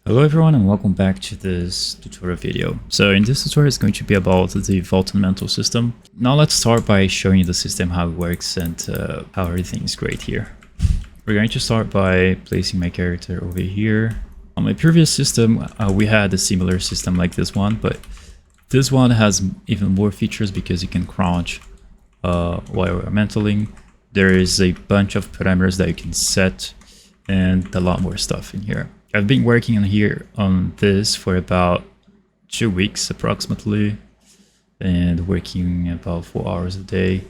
Hello everyone and welcome back to this tutorial video. So in this tutorial it's going to be about the Vault and Mantle system. Now let's start by showing you the system, how it works and how everything is great here. We're going to start by placing my character over here. On my previous system we had a similar system like this one, but this one has even more features because you can crouch while you're mantling. There is a bunch of parameters that you can set and a lot more stuff in here. I've been working on this for about 2 weeks approximately, and working about 4 hours a day.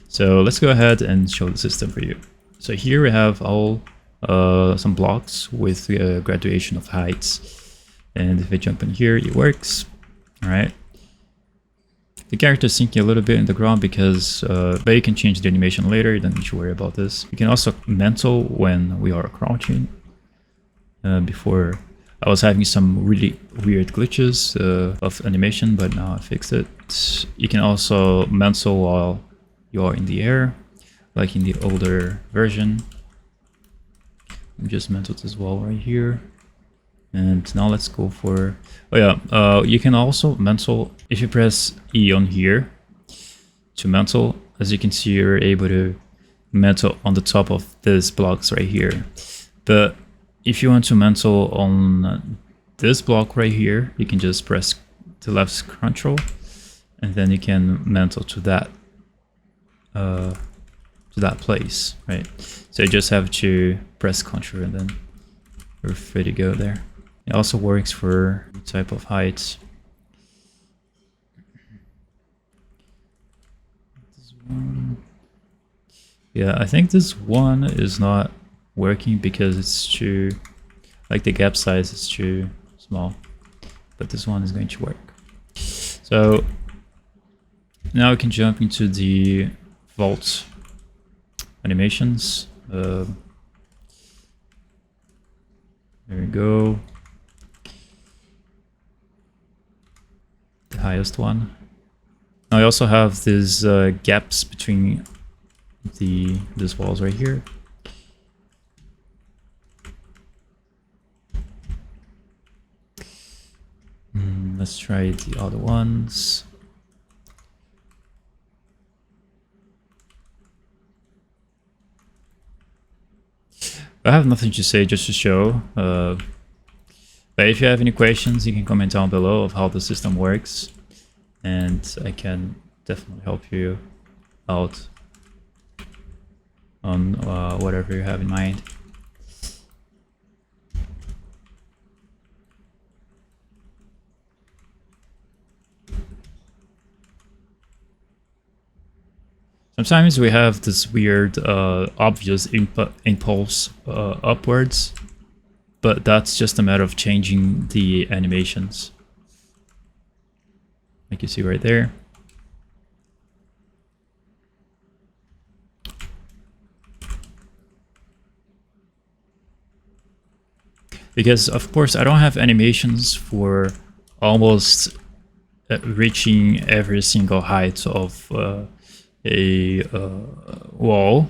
So let's go ahead and show the system for you. So here we have all some blocks with graduation of heights, and if I jump in here, it works. All right. The character is sinking a little bit in the ground because, but you can change the animation later. You don't need to worry about this. You can also mantle when we are crouching. Before I was having some really weird glitches of animation, but now I fixed it. You can also mantle while you are in the air, like in the older version. I'm just mantled as well right here. And now let's go for, you can also mantle if you press E on here to mantle. As you can see, you're able to mantle on the top of these blocks right here. But if you want to mantle on this block right here, you can just press the left Ctrl, and then you can mantle to that place, right? So you just have to press Ctrl, and then you're free to go there. It also works for type of heights. This one. Yeah, I think this one is not working because it's too, like the gap size is too small, but this one is going to work. So now we can jump into the vault animations. There we go. The highest one. Now I also have these gaps between these walls right here. Let's try the other ones. I have nothing to say, just to show. But if you have any questions, you can comment down below of how the system works, and I can definitely help you out on whatever you have in mind. Sometimes we have this weird obvious impulse upwards, but that's just a matter of changing the animations, like you see right there. Because of course I don't have animations for almost reaching every single height of a wall,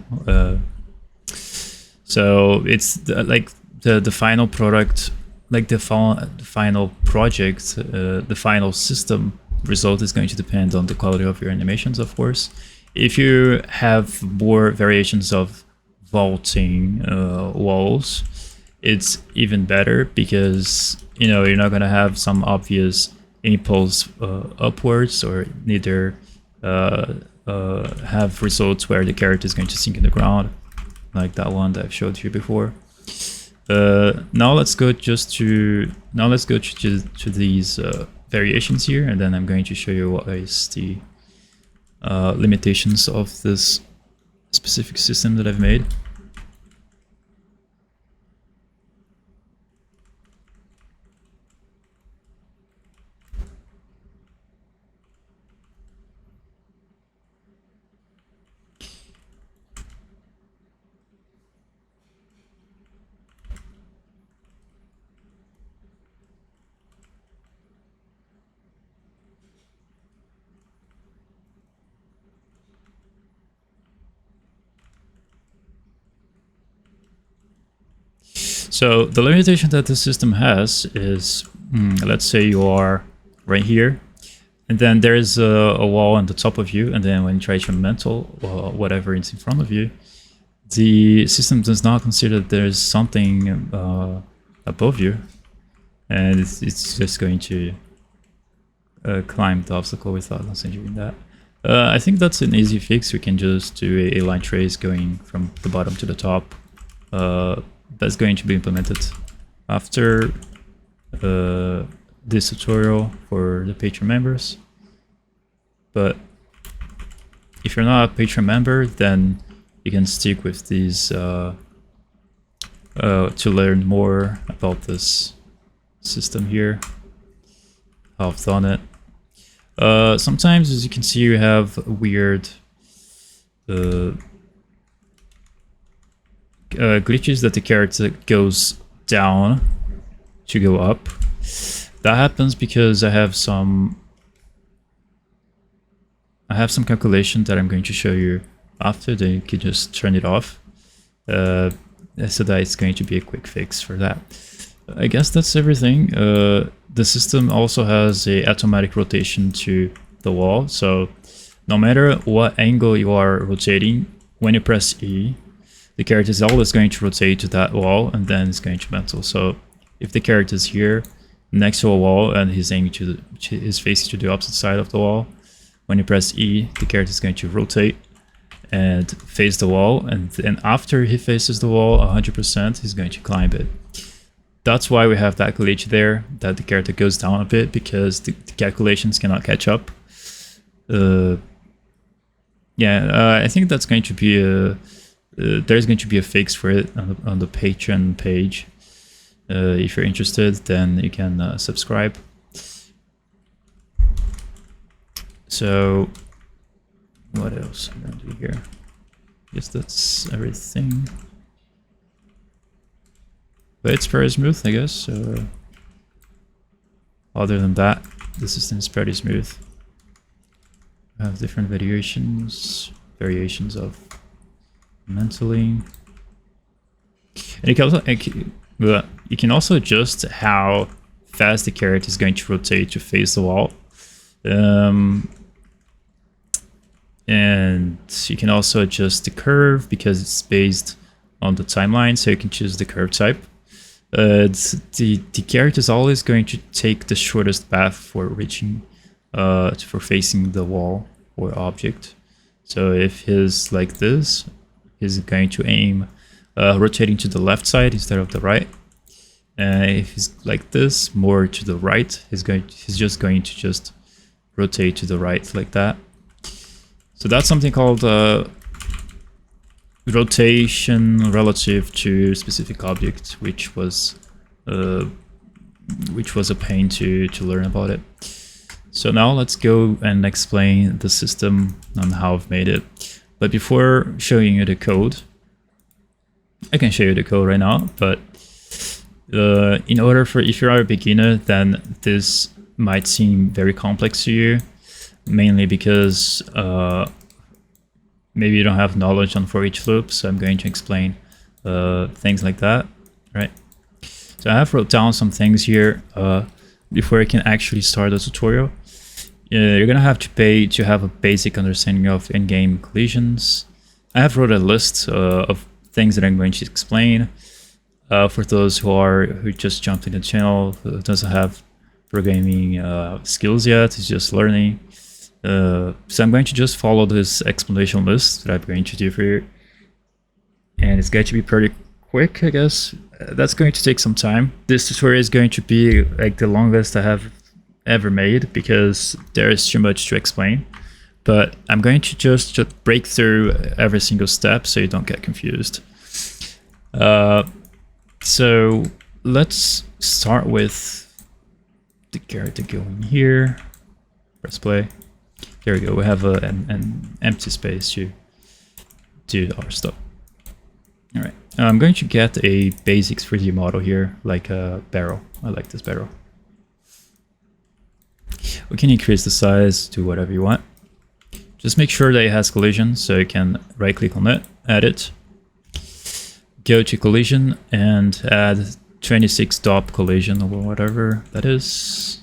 so it's like the final product, like the final project, the final system result is going to depend on the quality of your animations, of course. If you have more variations of vaulting walls, it's even better because, you know, you're not going to have some obvious impulse upwards, or neither have results where the character is going to sink in the ground, like that one that I've showed you before. Now let's go to these variations here, and then I'm going to show you what is the limitations of this specific system that I've made. So the limitation that the system has is, let's say you are right here, and then there's a wall on the top of you, and then when you try to mantle whatever is in front of you, the system does not consider that there's something above you, and it's just going to climb the obstacle without considering that. I think that's an easy fix. We can just do a line trace going from the bottom to the top. That's going to be implemented after this tutorial for the Patreon members. But if you're not a Patreon member, then you can stick with these to learn more about this system here, how I've done it. Sometimes, as you can see, you have weird glitches that the character goes down to go up. That happens because I have some calculation that I'm going to show you after. Then you can just turn it off, so that it's going to be a quick fix for that. I guess that's everything. The system also has a automatic rotation to the wall, so no matter what angle you are rotating, when you press E, the character is always going to rotate to that wall, and then it's going to mantle. So if the character is here next to a wall and he's aiming his facing to the opposite side of the wall, when you press E, the character is going to rotate and face the wall, and then after he faces the wall 100%, he's going to climb it. That's why we have that glitch there, that the character goes down a bit, because the calculations cannot catch up. I think that's going to be there's going to be a fix for it on the Patreon page. If you're interested, then you can subscribe. So what else I'm going to do here? I guess that's everything. But it's very smooth, I guess. Other than that, the system is pretty smooth. We have different variations of Mantling. And you can also adjust how fast the character is going to rotate to face the wall. And you can also adjust the curve because it's based on the timeline, so you can choose the curve type. The character is always going to take the shortest path for reaching, for facing the wall or object. So if he's like this, he's going to aim rotating to the left side instead of the right. If he's like this, more to the right, he's just going to rotate to the right like that. So that's something called rotation relative to specific object, which was a pain to learn about it. So now let's go and explain the system and how I've made it. But before showing you the code, I can show you the code right now, but in order for, if you are a beginner, then this might seem very complex to you, mainly because maybe you don't have knowledge on for each loop, so I'm going to explain things like that, right? So I have wrote down some things here before I can actually start the tutorial. You're gonna have to pay to have a basic understanding of in-game collisions. I have wrote a list of things that I'm going to explain for those who just jumped in the channel, who doesn't have programming skills yet, is just learning. So I'm going to just follow this explanation list that I'm going to do for you, and it's going to be pretty quick, I guess. That's going to take some time. This tutorial is going to be like the longest I have ever made because there is too much to explain, but I'm going to just break through every single step so you don't get confused. So let's start with the character going here. Press play. There we go. We have an empty space to do our stuff. All right. I'm going to get a basics 3D model here, like a barrel. I like this barrel. We can increase the size to whatever you want. Just make sure that it has collision, so you can right click on it, edit. go to collision and add 26 dop collision or whatever that is.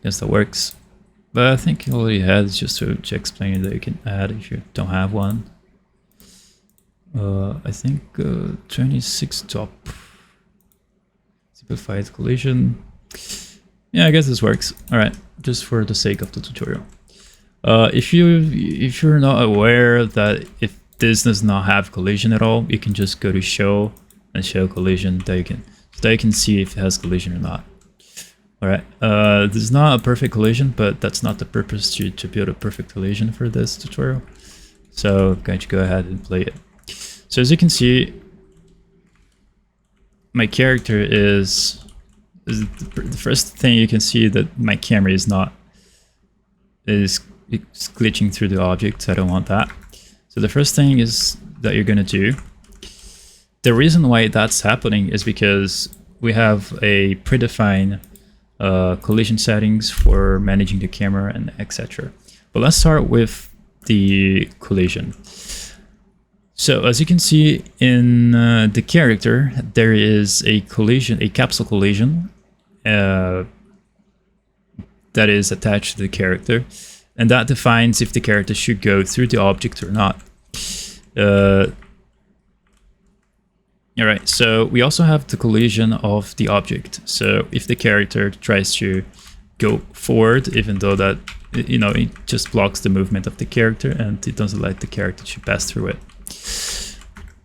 Guess that works. But I think you already had, just to explain that you can add if you don't have one. I think 26 top simplified collision. Yeah, I guess this works. All right, just for the sake of the tutorial. If you're not aware that if this does not have collision at all, you can just go to show and show collision that you can see if it has collision or not. All right, this is not a perfect collision, but that's not the purpose to build a perfect collision for this tutorial. So I'm going to go ahead and play it. So as you can see, my character is the first thing you can see that my camera is glitching through the objects. I don't want that. So the first thing is that you're gonna do. The reason why that's happening is because we have a predefined collision settings for managing the camera and etc. But let's start with the collision. So as you can see in the character, there is a collision, a capsule collision that is attached to the character, and that defines if the character should go through the object or not. Alright, so we also have the collision of the object. So if the character tries to go forward, even though that, you know, it just blocks the movement of the character and it doesn't let the character to pass through it.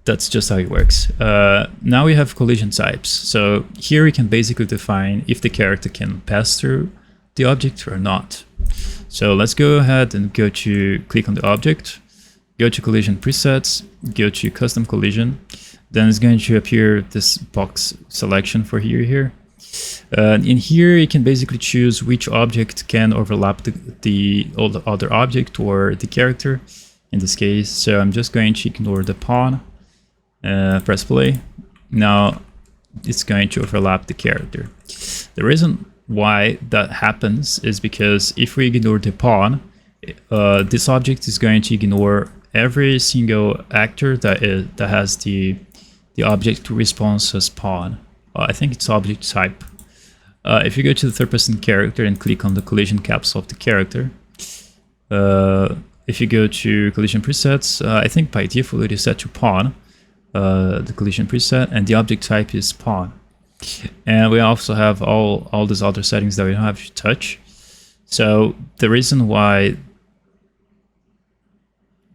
That's just how it works. Now we have collision types. So here we can basically define if the character can pass through the object or not. So let's go ahead and click on the object, go to collision presets, go to custom collision. Then it's going to appear this box selection for here. In here you can basically choose which object can overlap the other object or the character in this case. So I'm just going to ignore the pawn, press play. Now it's going to overlap the character. The reason why that happens is because if we ignore the pawn, this object is going to ignore every single actor that has the object response as pawn. I think it's object type. If you go to the third-person character and click on the collision capsule of the character, if you go to collision presets, I think by default it is set to pawn, the collision preset, and the object type is pawn. And we also have all these other settings that we don't have to touch. So the reason why,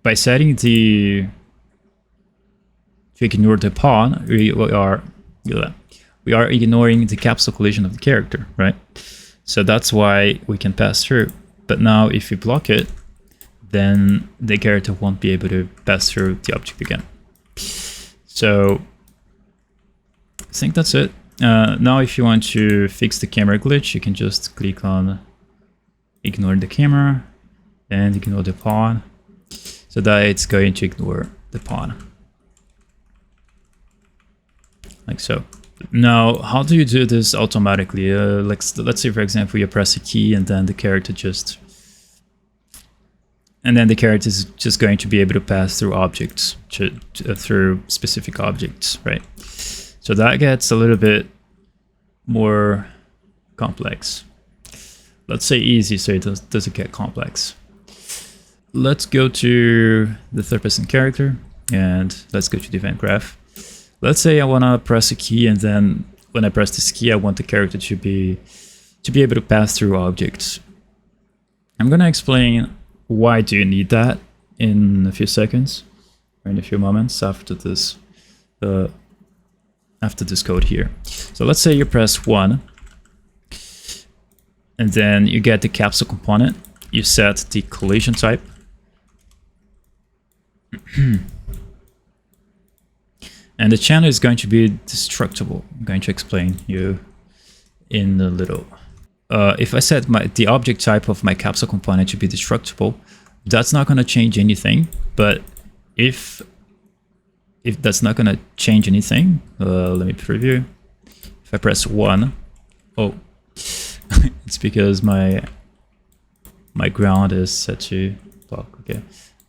by setting to ignore the pawn, we are ignoring the capsule collision of the character, right? So that's why we can pass through. But now if we block it, then the character won't be able to pass through the object again. So I think that's it. Now if you want to fix the camera glitch, you can just click on ignore the camera and ignore the pawn, so that it's going to ignore the pawn. Like so. Now, how do you do this automatically? Let's say, for example, you press a key and then the character is just going to be able to pass through objects, through specific objects, right? So that gets a little bit more complex. Let's say easy, so it doesn't get complex. Let's go to the third-person character and let's go to the event graph. Let's say I want to press a key, and then when I press this key, I want the character to be able to pass through objects. I'm going to explain why do you need that in a few seconds, or in a few moments after this code here. So let's say you press 1, and then you get the capsule component. You set the collision type. And the channel is going to be destructible. I'm going to explain you in a little. If I set the object type of my capsule component to be destructible, that's not going to change anything. But if that's not going to change anything, let me preview. If I press 1, oh, it's because my ground is set to block. Okay,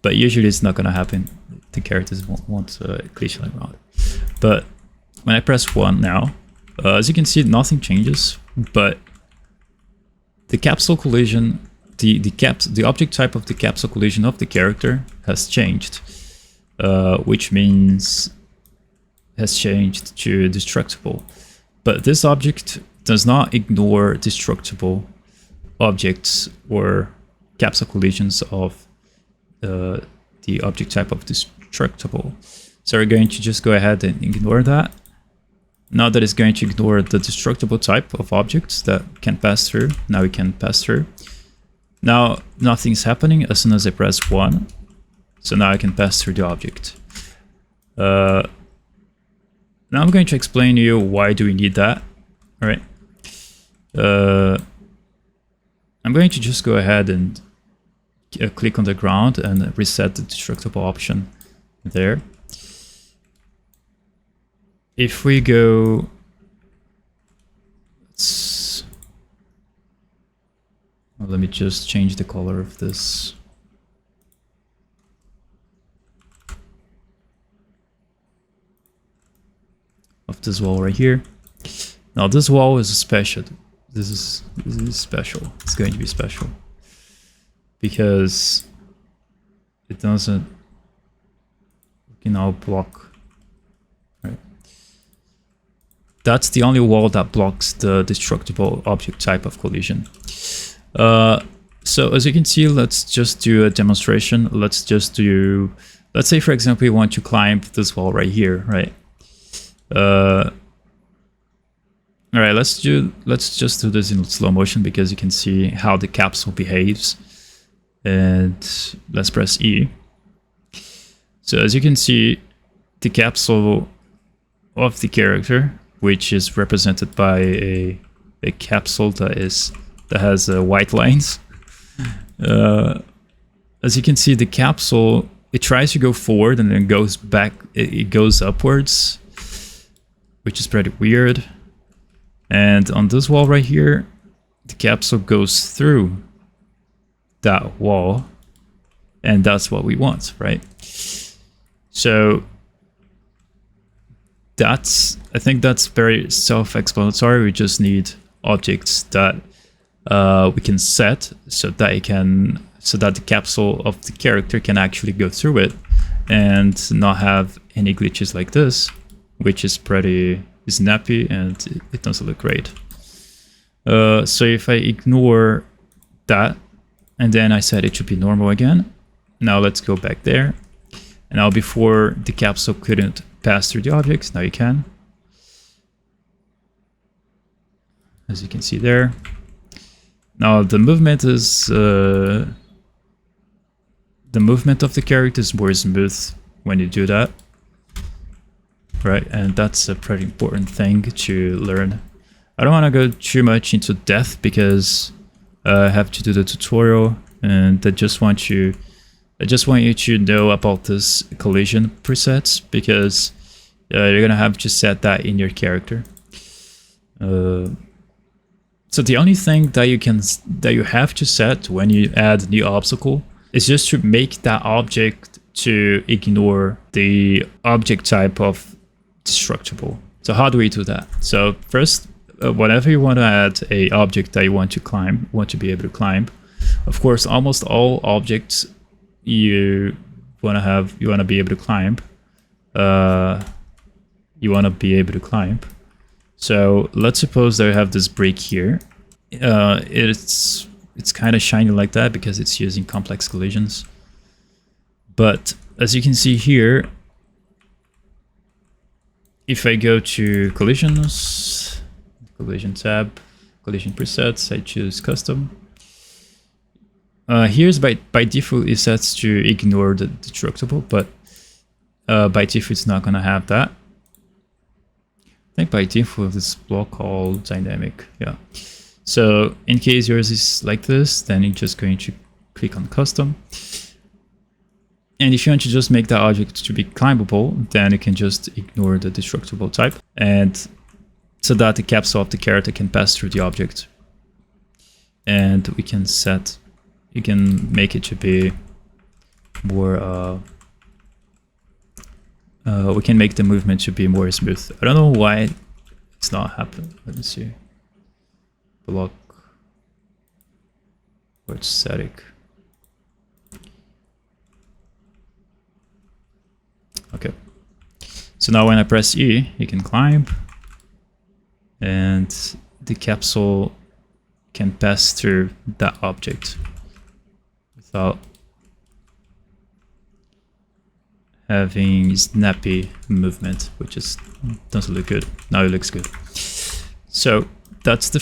but usually it's not going to happen. The characters won't glitch like that. But when I press 1 now, as you can see, nothing changes, but the capsule collision, the object type of the capsule collision of the character has changed, which means has changed to destructible. But this object does not ignore destructible objects or capsule collisions of the object type of destructible. So we're going to just go ahead and ignore that. Now that it's going to ignore the destructible type of objects that can pass through, now we can pass through. Now nothing's happening as soon as I press 1. So now I can pass through the object. Now I'm going to explain to you why do we need that. All right. I'm going to just go ahead and click on the ground and reset the destructible option there. If we go, well, let me just change the color of this. Of this wall right here. Now this wall is special. This is special. It's going to be special because it doesn't, you know, block. Right. That's the only wall that blocks the destructible object type of collision. So as you can see, let's just do a demonstration. Let's say for example you want to climb this wall right here, right? All right, let's just do this in slow motion because you can see how the capsule behaves. And let's press E. So as you can see, the capsule of the character, which is represented by a capsule that has white lines. As you can see, the capsule, it tries to go forward and then goes back. It goes upwards, which is pretty weird. And on this wall right here, the capsule goes through that wall, and that's what we want, right? So I think that's very self-explanatory. We just need objects that we can set so that the capsule of the character can actually go through it and not have any glitches like this, which is pretty snappy and it doesn't look great. So if I ignore that and then I set it to be normal again, now let's go back there. And now before the capsule couldn't pass through the objects, now you can. As you can see there. Now the movement is the movement of the character is more smooth when you do that. Right, and that's a pretty important thing to learn. I don't want to go too much into depth because I have to do the tutorial, and I just want you to know about this collision presets because you're gonna have to set that in your character. So the only thing that you have to set when you add new obstacle is just to make that object to ignore the object type of destructible. So how do we do that? So first, whenever you want to add a object that you want to be able to climb, of course, almost all objects you want to be able to climb. So let's suppose that I have this brick here. It's kind of shiny like that because it's using complex collisions. But as you can see here, if I go to collisions, collision tab, collision presets, I choose custom. Here's by default it sets to ignore the destructible, but by default it's not gonna have that. I think by default it's block called dynamic, yeah. So in case yours is like this, then you're just going to click on custom. And if you want to just make that object to be climbable, then you can just ignore the destructible type, and so that the capsule of the character can pass through the object. And we can you can make it to be more we can make the movement to be more smooth. I don't know why it's not happening. Let me see. Block. Or it's static. Okay. So now when I press E, you can climb. And the capsule can pass through that object without having snappy movement, which is doesn't look good. Now it looks good. So that's the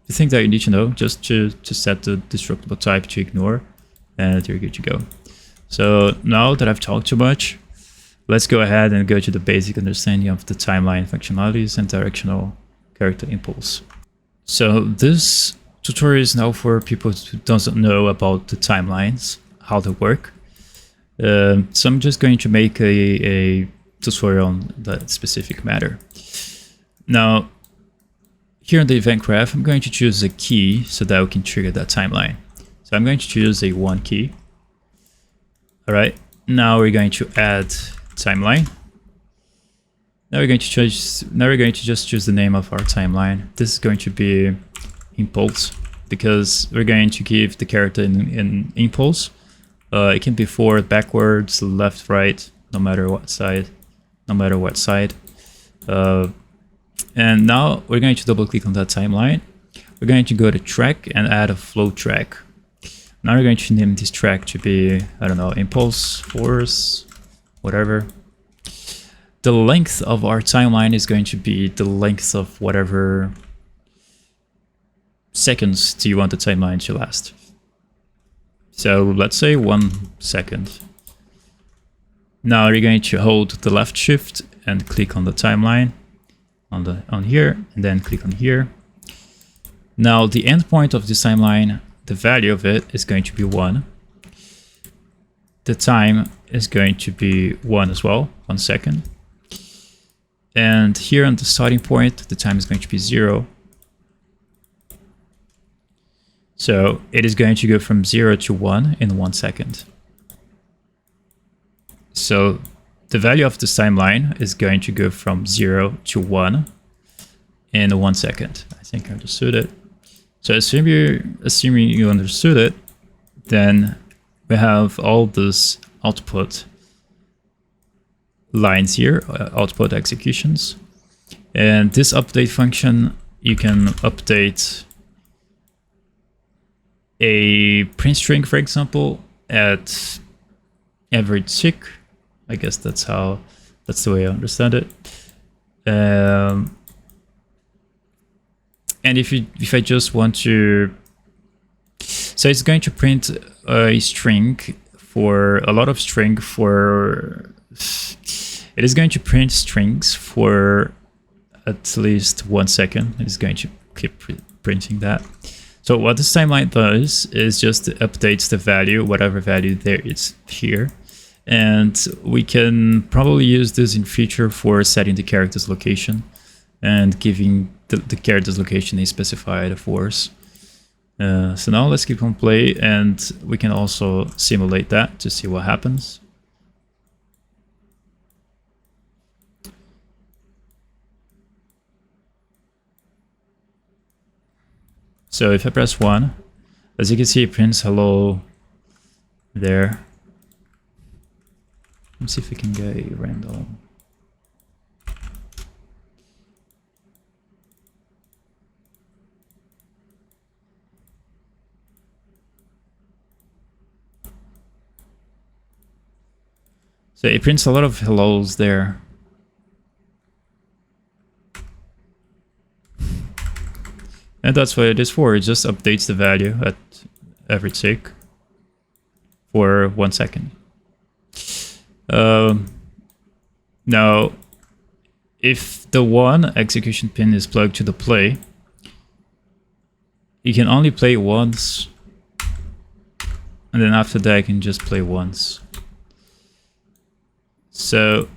thing that you need to know, just to set the destructible type to ignore, and you're good to go. So now that I've talked too much, let's go ahead and go to the basic understanding of the timeline functionalities and directional character impulse. So this tutorial is now for people who don't know about the timelines, how they work. So I'm just going to make a tutorial on that specific matter. Now, here in the event graph, I'm going to choose a key so that we can trigger that timeline. So I'm going to choose a 1 key. All right, now we're going to add timeline. Now we're going to just choose the name of our timeline. This is going to be impulse, because we're going to give the character an impulse. It can be forward, backwards, left, right, no matter what side. And now we're going to double click on that timeline. We're going to go to track and add a flow track. Now we're going to name this track to be, I don't know, impulse, force, whatever. The length of our timeline is going to be the length of whatever seconds do you want the timeline to last. So let's say 1 second. Now you're going to hold the left shift and click on the timeline on here, and then click on here. Now the endpoint of this timeline, the value of it is going to be 1. The time is going to be 1 as well, 1 second. And here on the starting point, the time is going to be 0. So it is going to go from 0 to 1 in 1 second. So the value of this timeline is going to go from 0 to 1 in 1 second. I think I understood it. So assuming you understood it, then we have all these output lines here, output executions. And this update function, you can update a print string, for example, at every tick. I guess that's the way I understand it. And if I just want to, so it's going to print a string for a lot of string for, it is going to print strings for at least 1 second. It is going to keep printing that. So what this timeline does is just updates the value, whatever value there is here. And we can probably use this in future for setting the character's location and giving the character's location a specified force. So now let's click on play, and we can also simulate that to see what happens. So if I press 1, as you can see, it prints hello there. Let's see if we can get a random. So it prints a lot of hellos there. And that's what it is for. It just updates the value at every tick for 1 second. Now, if the 1 execution pin is plugged to the play, you can only play once, and then after that you can just play once. So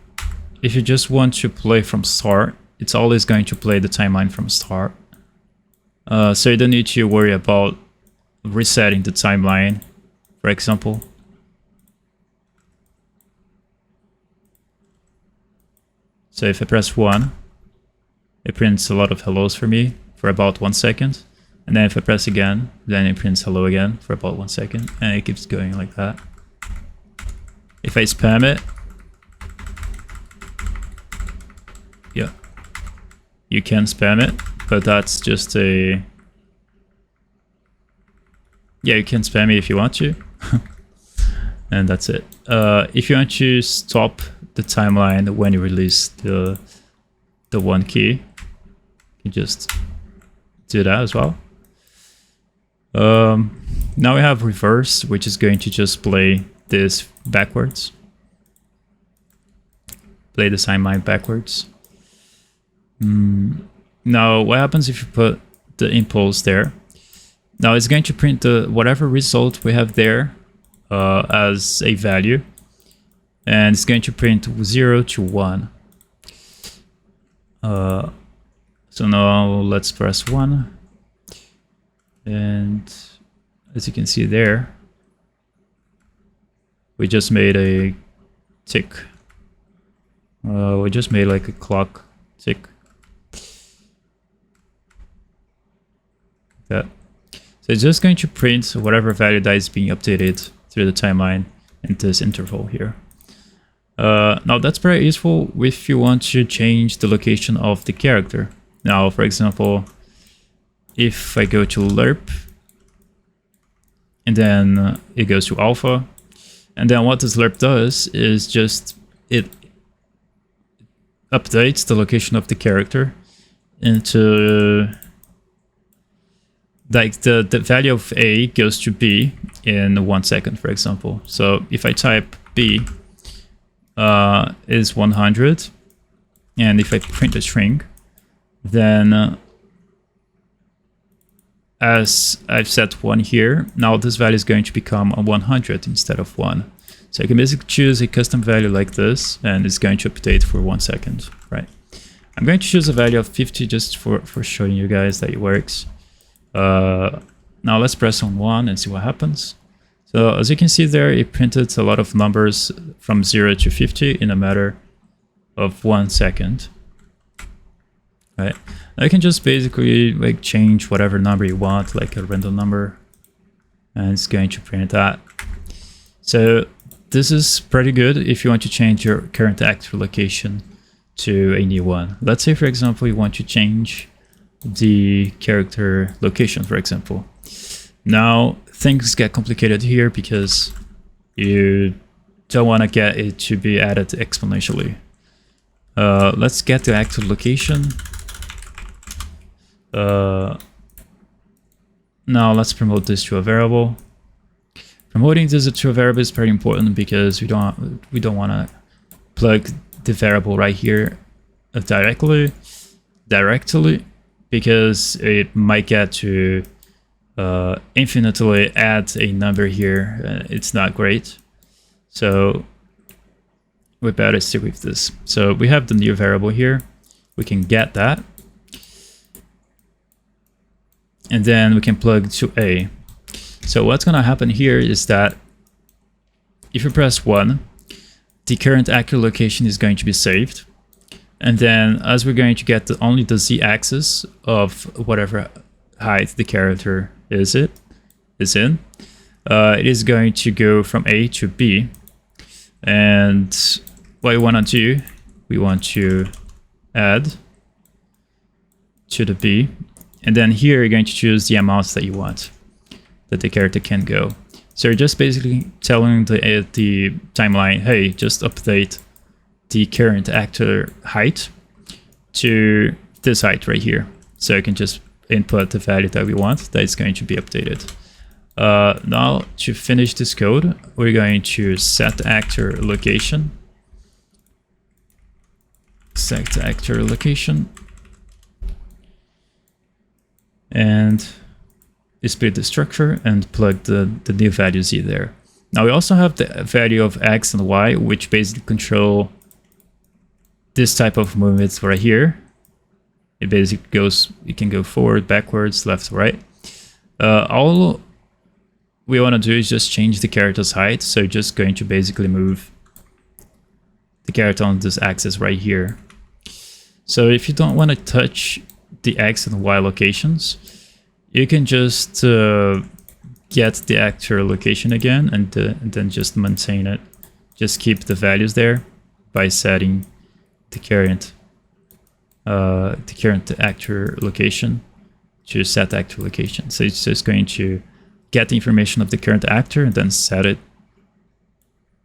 if you just want to play from start, it's always going to play the timeline from start. So you don't need to worry about resetting the timeline, for example. So if I press 1, it prints a lot of hellos for me for about 1 second. And then if I press again, then it prints hello again for about 1 second. And it keeps going like that. If I spam it, yeah, you can spam it, but that's just a... Yeah, you can spam it if you want to. And that's it. If you want to stop the timeline when you release the one key, you just do that as well. Now we have reverse, which is going to just play this backwards. Play the timeline backwards. Now what happens if you put the impulse there? Now it's going to print the whatever result we have there as a value, and it's going to print 0 to 1. So now let's press 1, and as you can see there, we just made a tick. We just made like a clock tick. That. So it's just going to print whatever value that is being updated through the timeline in this interval here. Now that's very useful if you want to change the location of the character. Now, for example, if I go to lerp, and then it goes to alpha, and then what this lerp does is just it updates the location of the character into like the value of A goes to B in 1 second, for example. So if I type B is 100, and if I print a string, then as I've set 1 here, now this value is going to become a 100 instead of 1. So I can basically choose a custom value like this, and it's going to update for 1 second, right? I'm going to choose a value of 50 just for showing you guys that it works. Now let's press on 1 and see what happens. So as you can see there, it printed a lot of numbers from 0 to 50 in a matter of 1 second. Right? Now you can just basically like change whatever number you want, like a random number, and it's going to print that. So this is pretty good if you want to change your current actor location to a new one. Let's say, for example, you want to change the character location, for example. Now things get complicated here because you don't want to get it to be added exponentially. Let's get the actor location. Now let's promote this to a variable. Promoting this to a variable is very important because we don't want to plug the variable right here directly, because it might get to infinitely add a number here. It's not great, so we better stick with this. So we have the new variable here. We can get that, and then we can plug to A. So what's going to happen here is that if you press 1, the current actor location is going to be saved. And then as we're going to get only the z-axis of whatever height the character is in, it is going to go from A to B. And what we want to do, we want to add to the B. And then here you're going to choose the amounts that you want that the character can go. So you're just basically telling the timeline, hey, just update the current actor height to this height right here. So you can just input the value that we want that is going to be updated. Now to finish this code, we're going to set actor location. Set actor location. And split the structure and plug the new value z there. Now we also have the value of x and y, which basically control this type of movements right here. It basically goes, it can go forward, backwards, left, right. All we want to do is just change the character's height. So just going to basically move the character on this axis right here So if you don't want to touch the X and Y locations, you can just get the actor location again and then just maintain it. Just keep the values there by setting the current actor location to set actor location. So it's just going to get the information of the current actor and then set it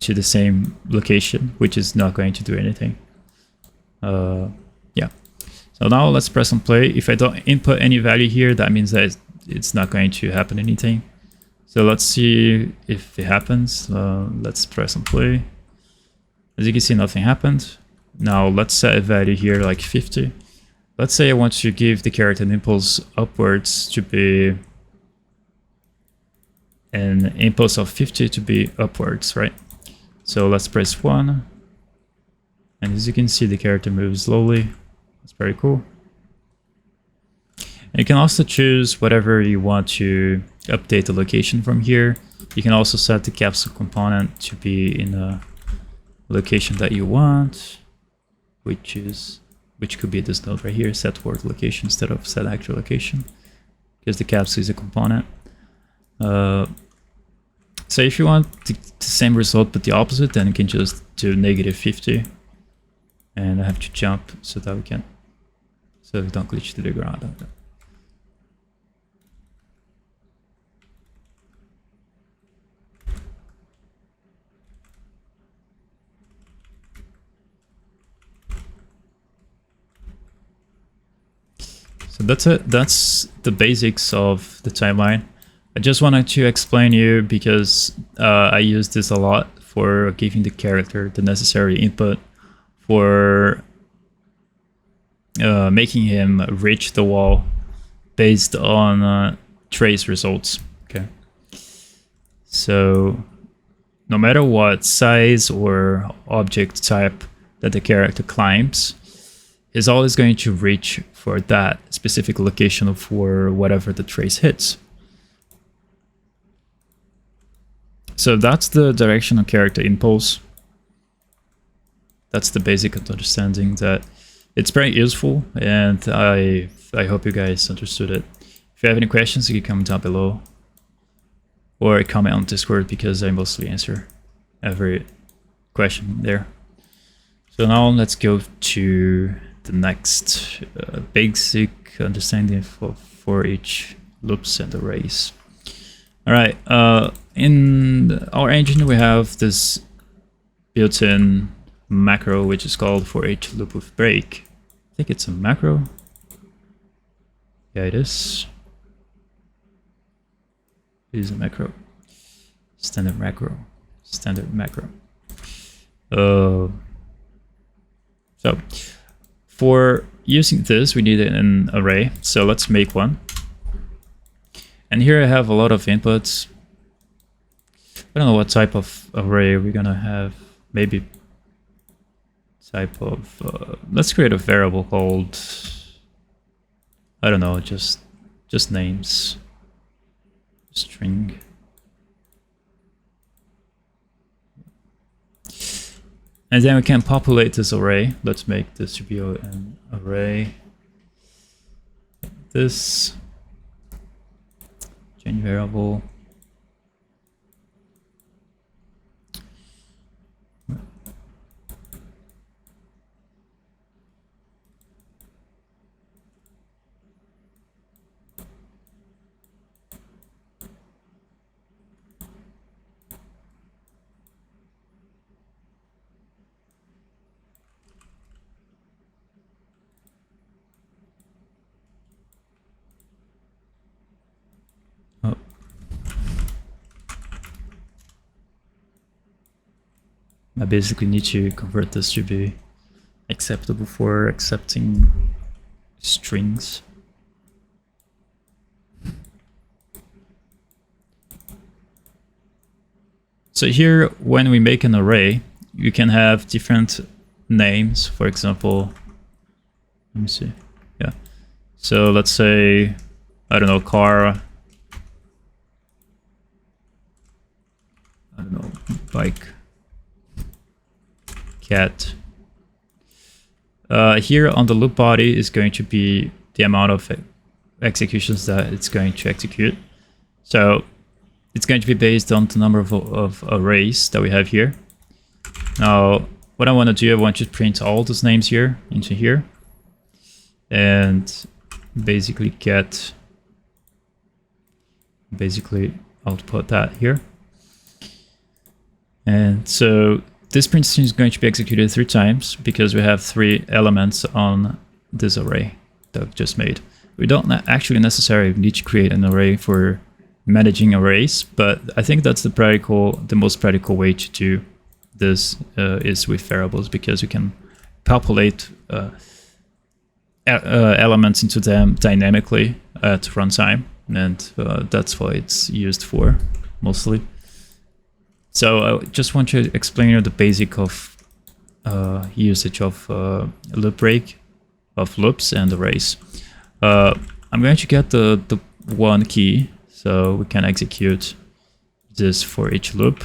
to the same location, which is not going to do anything. Yeah. So now let's press on play. If I don't input any value here, that means that it's not going to happen anything. So let's see if it happens. Let's press on play. As you can see, nothing happened. Now let's set a value here like 50. Let's say I want to give the character an impulse upwards to be an impulse of 50 to be upwards, right? So let's press 1. And as you can see, the character moves slowly. That's very cool. And you can also choose whatever you want to update the location from here. You can also set the capsule component to be in a location that you want, which could be this node right here, set word location instead of set actual location, because the capsule is a component. So if you want the same result but the opposite, then you can just do -50, and I have to jump so that we don't glitch to the ground. So that's it. That's the basics of the timeline. I just wanted to explain you because I use this a lot for giving the character the necessary input for making him reach the wall based on trace results. Okay. So no matter what size or object type that the character climbs, is always going to reach for that specific location for whatever the trace hits. So that's the directional character impulse. That's the basic understanding. That it's very useful, and I hope you guys understood it. If you have any questions, you can comment down below or comment on Discord, because I mostly answer every question there. So now let's go to the next basic understanding for each loops and arrays. All right, in our engine we have this built-in macro which is called for each loop with break. I think it's a macro. Yeah, it is. It is a macro. Standard macro. Standard macro. So for using this, we need an array. So let's make one. And here I have a lot of inputs. I don't know what type of array we're gonna have. Maybe type of, let's create a variable called, I don't know, just names, string. And then we can populate this array. Let's make this to be an array. This change variable. I basically need to convert this to be acceptable for accepting strings. So here, when we make an array, you can have different names. For example, let me see. Yeah. So let's say, I don't know, car. I don't know, bike. Cat, Here on the loop body is going to be the amount of executions that it's going to execute. So it's going to be based on the number of arrays that we have here. Now, what I want to do, I want to print all those names here into here, and basically output that here. And so this print string is going to be executed 3 times because we have 3 elements on this array that I've just made. We don't actually necessarily need to create an array for managing arrays, but I think that's the most practical way to do this is with variables, because you can populate elements into them dynamically at runtime, and that's what it's used for mostly. So I just want to explain you the basic of usage of loop break, of loops and arrays. I'm going to get the one key, so we can execute this for each loop.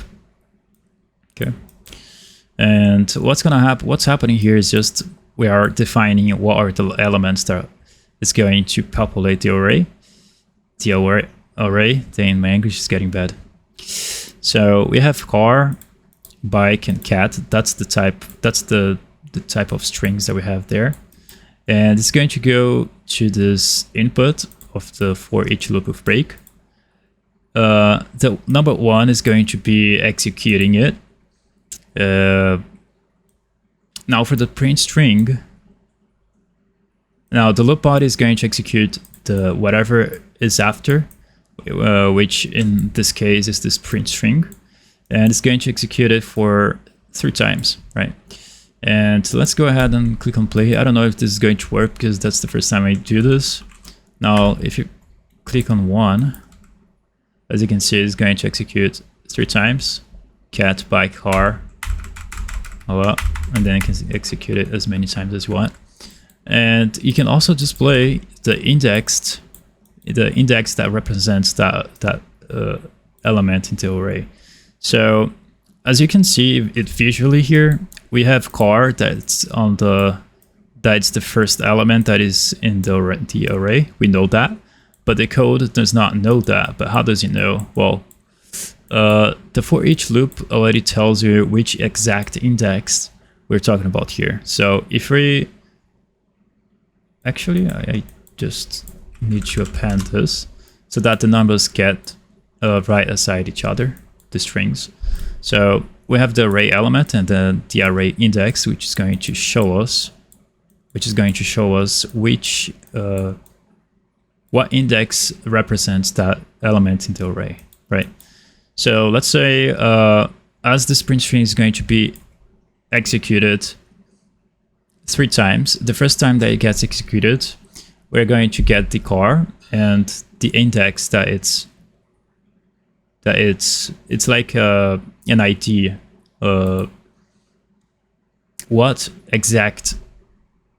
Okay. And what's happening here is just we are defining what are the elements that is going to populate the array. Then my English is getting bad. So we have car, bike, and cat. That's the type. That's the type of strings that we have there, and it's going to go to this input of the for each loop of break. The number 1 is going to be executing it. Now for the print string, now the loop body is going to execute the whatever is after, which in this case is this print string, and it's going to execute it for 3 times, right? And let's go ahead and click on play. I don't know if this is going to work because that's the first time I do this. Now if you click on 1, as you can see, it's going to execute 3 times, cat, bike, car, and then you can execute it as many times as you want. And you can also display the index that represents that element in the array. So as you can see it visually here, we have car that's the first element that is in the array. We know that, but the code does not know that. But how does it know? Well, the for each loop already tells you which exact index we're talking about here. So if we actually, I just need to append this so that the numbers get right aside each other, the strings. So we have the array element and then the array index, which is going to show us which what index represents that element in the array, right? So let's say as this print string is going to be executed 3 times, the first time that it gets executed, we're going to get the car and the index that it's like an ID. What exact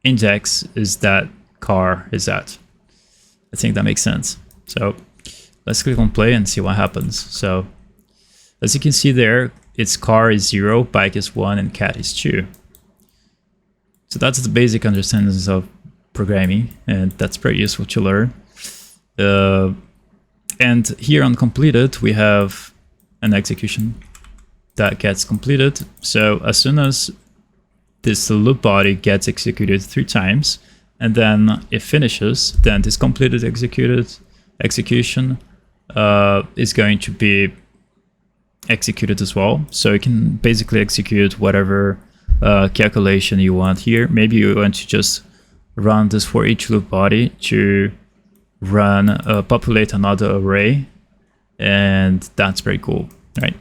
index is that car is at? I think that makes sense. So let's click on play and see what happens. So as you can see there, its car is 0, bike is 1, and cat is 2. So that's the basic understanding of programming, and that's pretty useful to learn. And here on completed, we have an execution that gets completed. So as soon as this loop body gets executed 3 times, and then it finishes, then this completed execution is going to be executed as well. So you can basically execute whatever calculation you want here. Maybe you want to just run this for each loop body to run populate another array, and that's pretty cool, right?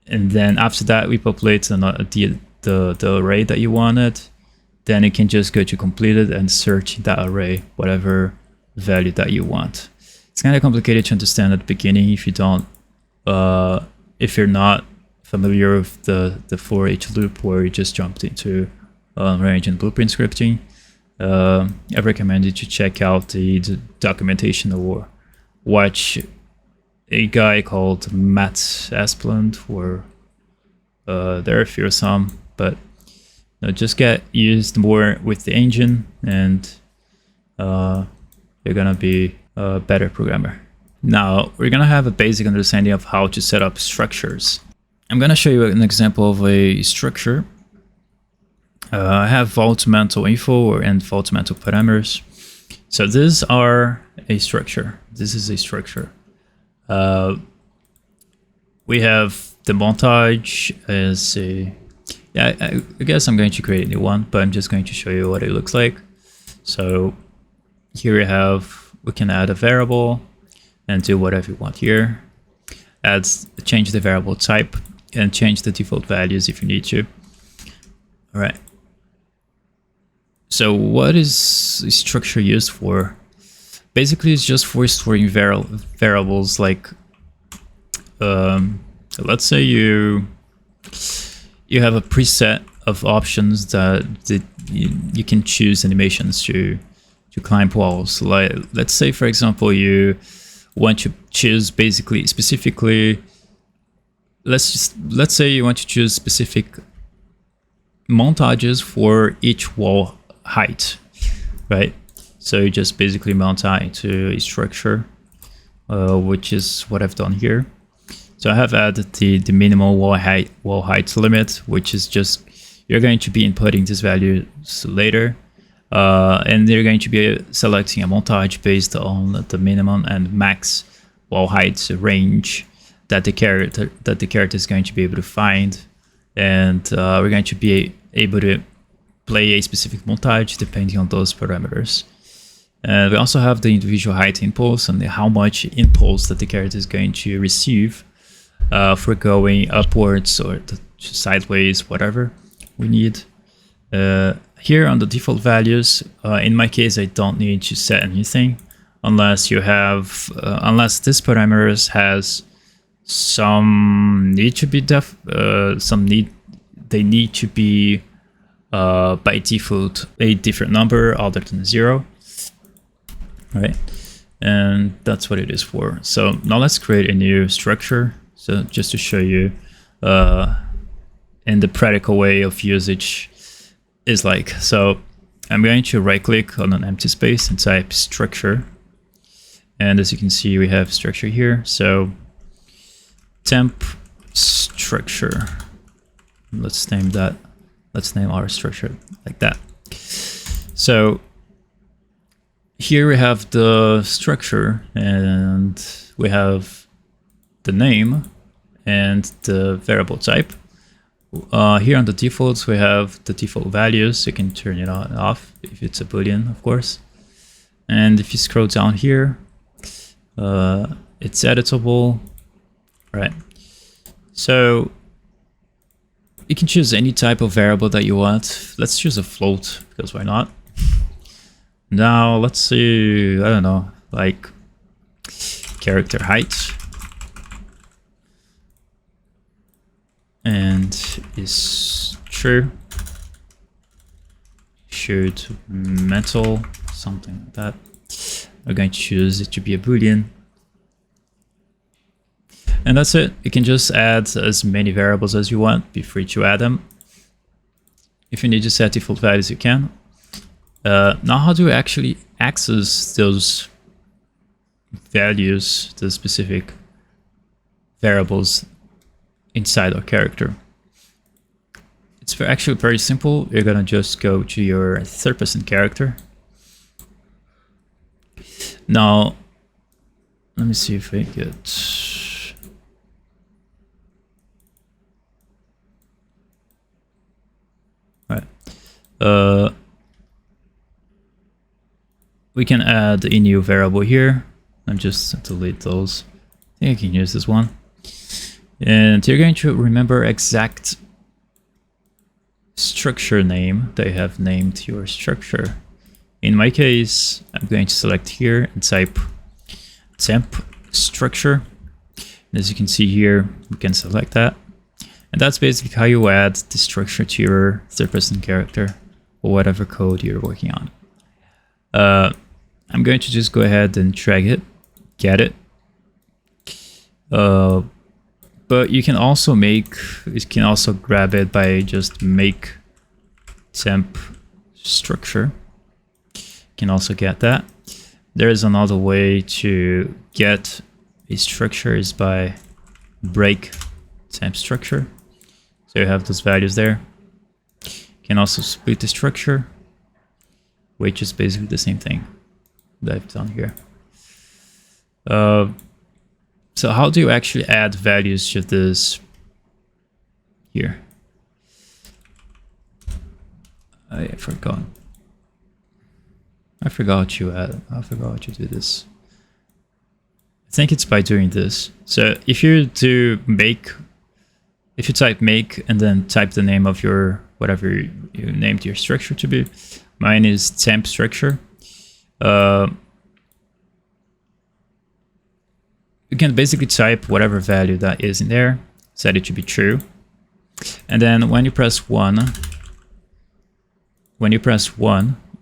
And then after that, we populate the array that you wanted. Then you can just go to completed and search that array, whatever value that you want. It's kind of complicated to understand at the beginning if you don't, if you're not familiar with the for each loop, where you just jumped into range and blueprint scripting. I recommend you to check out the documentation or watch a guy called Matt Asplund, or there are a few some, but Now just get used more with the engine, and you're gonna be a better programmer. Now we're gonna have a basic understanding of how to set up structures. I'm gonna show you an example of a structure. I have vault mantle info and vault mantle parameters. So these are a structure. This is a structure. We have the montage as a, yeah, I guess I'm going to create a new one, but I'm just going to show you what it looks like. So here we can add a variable and do whatever you want here. Change the variable type and change the default values if you need to. All right. So what is the structure used for? Basically, it's just for storing variables like, let's say you have a preset of options that you can choose animations to climb walls. Like, let's say, for example, you want to choose specifically. Let's say you want to choose specific montages for each wall height, right? So you just basically mount into a structure, which is what I've done here. So I have added the minimal wall height limit, which is just, you're going to be inputting these values later, and you're going to be selecting a montage based on the minimum and max wall height range that the character is going to be able to find, and we're going to be able to play a specific montage depending on those parameters. And we also have the individual height impulse and how much impulse that the character is going to receive for going upwards or sideways, whatever we need. Here on the default values, in my case, I don't need to set anything unless you have, unless this parameters has some need to be they need to be by default a different number other than 0. All right, and that's what it is for. So now let's create a new structure. So just to show you in the practical way of usage is like, so I'm going to right click on an empty space and type structure. And as you can see, we have structure here. So temp structure, let's name that. Let's name our structure like that. So here we have the structure and we have the name and the variable type. Here on the defaults, we have the default values. You can turn it on and off if it's a Boolean, of course. And if you scroll down here, it's editable, right? So you can choose any type of variable that you want. Let's choose a float, because why not? Now let's see, I don't know, like character height. And is true. Should Mantle, something like that. I'm going to choose it to be a Boolean. And that's it. You can just add as many variables as you want. Be free to add them. If you need to set default values, you can. Now how do we actually access those values, the specific variables inside our character? It's actually very simple. You're gonna just go to your third-person character. Now, let me see if I get... Alright. We can add a new variable here and just delete those. I think I can use this one. And you're going to remember exact structure name that you have named your structure. In my case, I'm going to select here and type temp structure. And as you can see here, we can select that. And that's basically how you add the structure to your third-person character or whatever code you're working on. I'm going to just go ahead and drag it, get it. But you can also grab it by just make temp structure. You can also get that. There is another way to get a structure is by break temp structure. So you have those values there. You can also split the structure, which is basically the same thing that I've done here. So how do you actually add values to this here? I forgot to add. I forgot to do this. I think it's by doing this. So if you do make, if you type make and then type the name of your whatever you named your structure to be, mine is temp structure. You can basically type whatever value that is in there, set it to be true, and then when you press 1,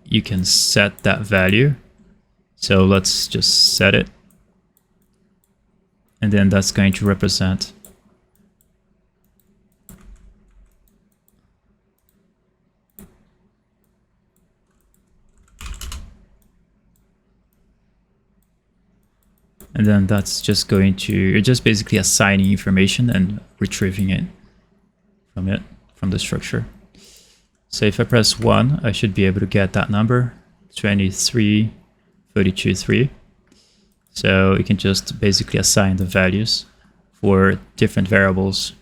you can set that value. So let's just set it, and then that's going to represent and then that's just going to, you're just basically assigning information and retrieving it from the structure. So if I press 1, I should be able to get that number, 23.32.3. So you can just basically assign the values for different variables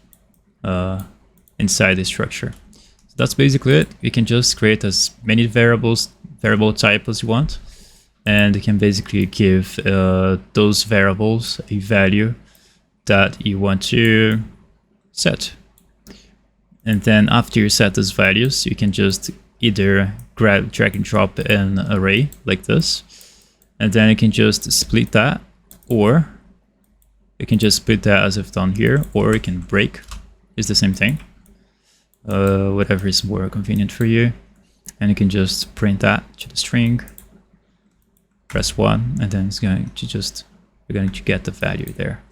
inside the structure. So that's basically it. You can just create as many variable type as you want, and you can basically give those variables a value that you want to set. And then after you set those values, you can just either drag and drop an array like this, and then you can just split that, or you can just split that as I've done here, or you can break, it's the same thing, whatever is more convenient for you. And you can just print that to the string, press 1, and then it's going to just, you're going to get the value there.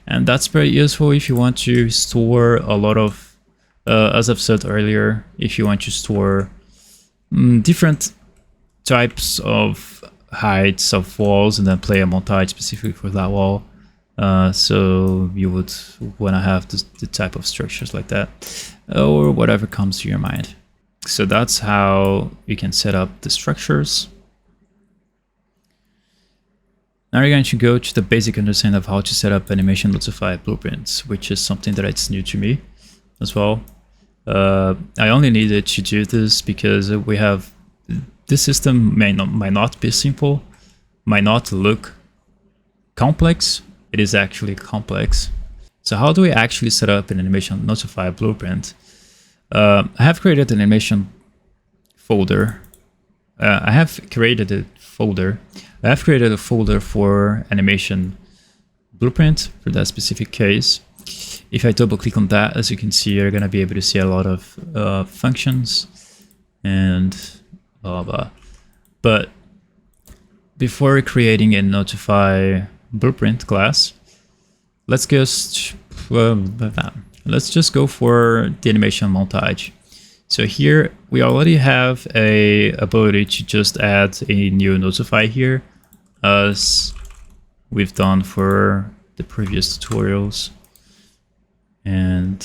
And that's very useful if you want to store a lot of as I've said earlier, if you want to store different types of heights of walls and then play a montage specifically for that wall. So you would want to have the type of structures like that, or whatever comes to your mind. So that's how you can set up the structures. Now you're going to go to the basic understanding of how to set up animation notify blueprints, which is something that it's new to me as well. I only needed to do this because we have, this system might not be simple, might not look complex. It is actually complex. So how do we actually set up an animation notify blueprint? I have created an animation folder. I have created a folder for animation blueprint for that specific case. If I double click on that, as you can see, you're going to be able to see a lot of functions and blah, blah. But before creating a notify blueprint class, let's just go for the animation montage. So here we already have a ability to just add a new notify here, as we've done for the previous tutorials. And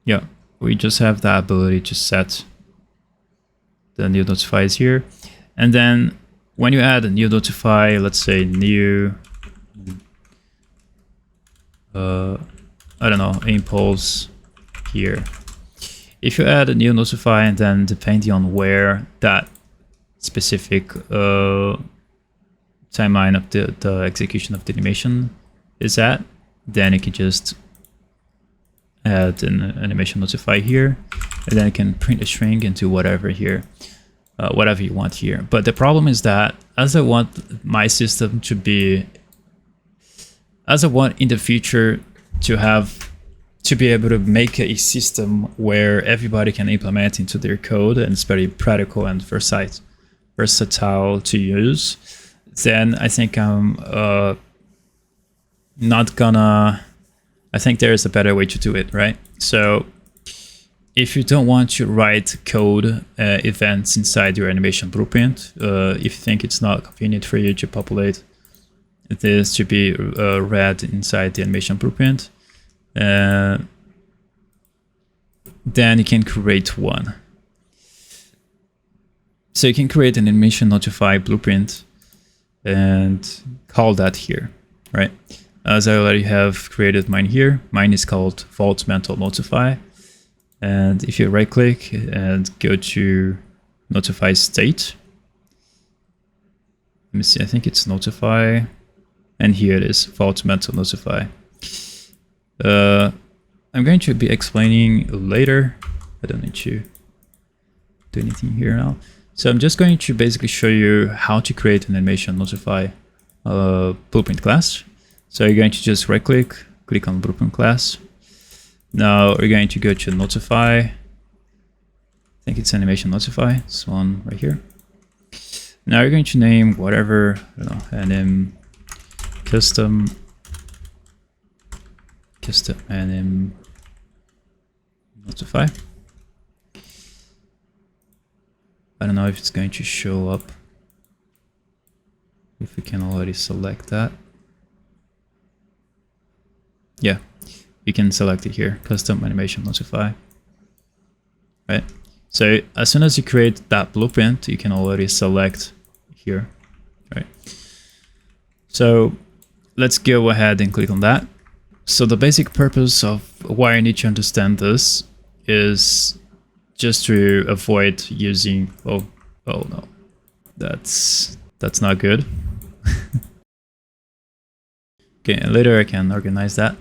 yeah, we just have the ability to set the new notifies here. And then when you add a new notify, let's say new, I don't know, impulse here. If you add a new notify, and then depending on where that specific timeline of the execution of the animation is at, then you can just add an animation notify here, and then you can print a string into whatever here, whatever you want here. But the problem is that as I want my system to be, as I want in the future to be able to make a system where everybody can implement into their code, and it's very practical and versatile to use, then I think I'm not gonna, I think there is a better way to do it, right? So if you don't want to write code events inside your animation blueprint, if you think it's not convenient for you to populate this to be read inside the animation blueprint, then you can create one. So you can create an animation notify blueprint and call that here, right? As I already have created mine here, mine is called Mantle Notify. And if you right click and go to notify state, let me see, I think it's notify, and here it is, Mantle Notify. I'm going to be explaining later. I don't need to do anything here now. So I'm just going to basically show you how to create an animation notify blueprint class. So you're going to just right click, click on blueprint class. Now we're going to go to notify. I think it's animation notify, this one right here. Now you're going to name whatever, I don't know, anim custom anim notify. I don't know if it's going to show up, if we can already select that. Yeah, you can select it here, custom animation notify, right? So as soon as you create that blueprint, you can already select here, right? So let's go ahead and click on that. So the basic purpose of why I need to understand this is just to avoid using, oh no, that's not good. Okay, and later I can organize that.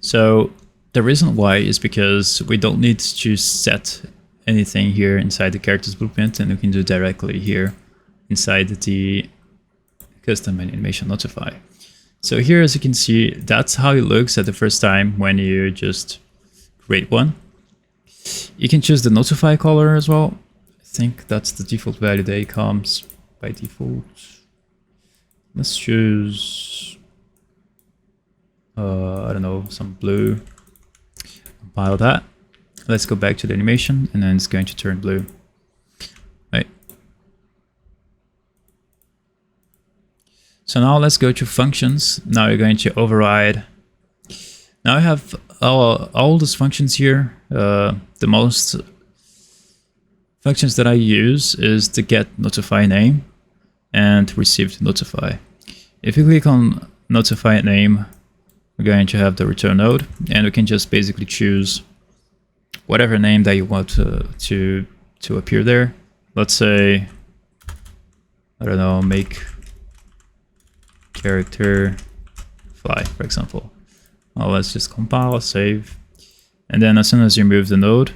So the reason why is because we don't need to set anything here inside the characters blueprint, and we can do directly here inside the custom animation notify. So here, as you can see, that's how it looks at the first time when you just create one. You can choose the notify color as well. I think that's the default value that comes by default. Let's choose, I don't know, some blue. Compile that. Let's go back to the animation, and then it's going to turn blue. Right. So now let's go to functions. Now you're going to override. Now I have all these functions here. The most functions that I use is the get notify name and received notify. If you click on notify name, we're going to have the return node, and we can just basically choose whatever name that you want to appear there. Let's say, I don't know, make character fly, for example. Well, let's just compile, save, and then as soon as you move the node,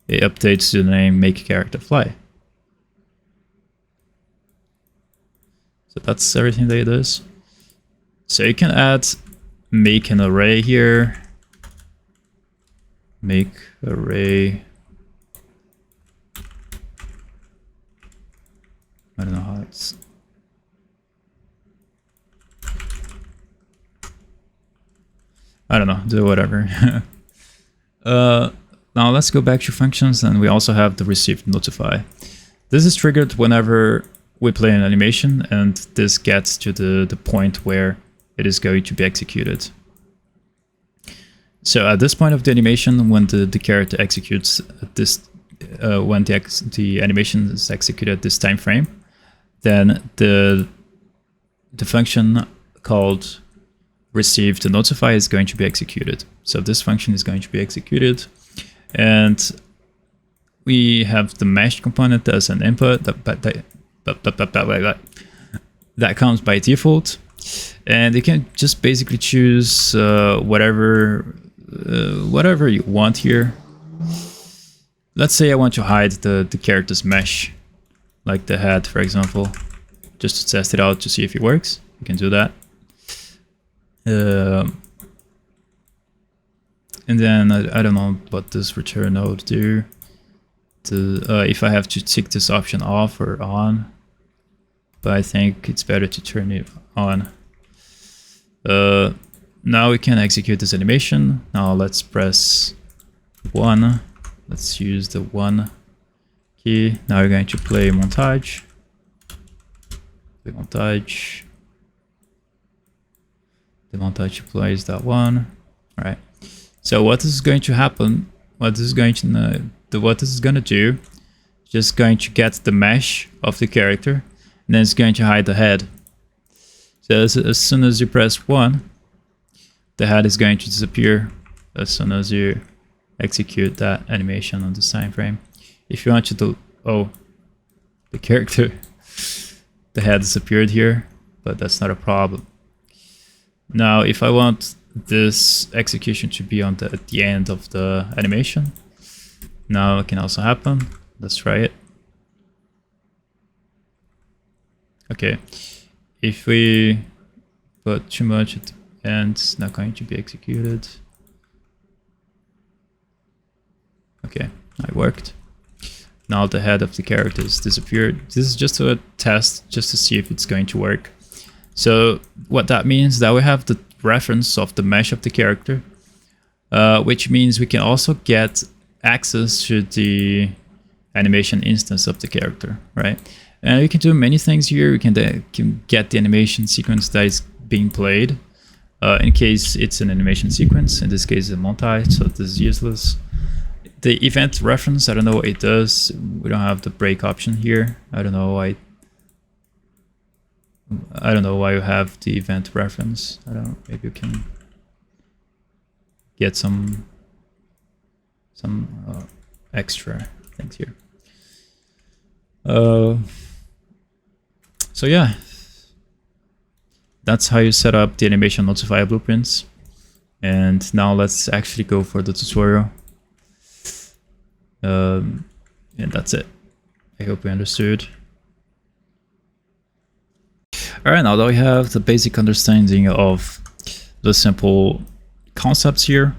it updates to the name make character fly. So that's everything that it does. So you can add make an array here. Make array. I don't know how it's. I don't know, do whatever. Now let's go back to functions, and we also have the received notify. This is triggered whenever we play an animation, and this gets to the point where it is going to be executed. So at this point of the animation, when the character executes at this, when the animation is executed at this time frame, then the function called received notify is going to be executed. So this function is going to be executed, and we have the mesh component as an input that comes by default, and you can just basically choose whatever you want here. Let's say I want to hide the character's mesh, like the head, for example, just to test it out to see if it works. You can do that. And then I don't know what this return node do. If I have to tick this option off or on, but I think it's better to turn it on. Now we can execute this animation. Now let's press 1 let's use the 1 key. Now we're going to play montage. The montage plays that one. All right. So what is going to happen? What this is going to do? Just going to get the mesh of the character, and then it's going to hide the head. So as soon as you press 1, the head is going to disappear as soon as you execute that animation on this time frame. If you want to do, oh, the character, the head disappeared here, but that's not a problem. Now, if I want this execution to be on at the end of the animation, now it can also happen. Let's try it. Okay, if we put too much at the end, it's not going to be executed. Okay, it worked. Now the head of the character has disappeared. This is just a test, just to see if it's going to work. So what that means is that we have the reference of the mesh of the character, which means we can also get access to the animation instance of the character, right? And we can do many things here. We can get the animation sequence that is being played, in case it's an animation sequence. In this case, it's a montage, so this is useless. The event reference, I don't know what it does. We don't have the break option here. I don't know why you have the event reference. I don't know, maybe you can get some extra things here. So yeah, that's how you set up the animation notify blueprints. And now let's actually go for the tutorial. And that's it. I hope you understood. Alright, now that we have the basic understanding of the simple concepts here,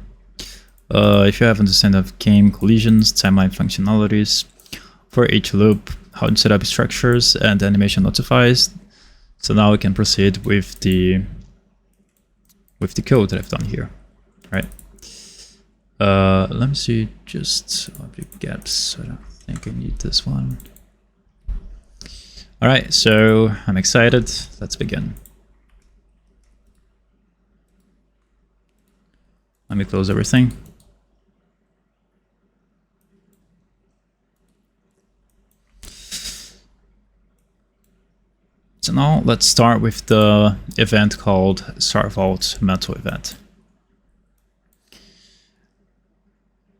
if you have understanding of game collisions, timeline functionalities, for each loop, how to set up structures and animation notifies, so now we can proceed with the code that I've done here. Right. Let me see just object gaps. I don't think I need this one. All right, so I'm excited. Let's begin. Let me close everything. So now let's start with the event called StarVault Mantle event.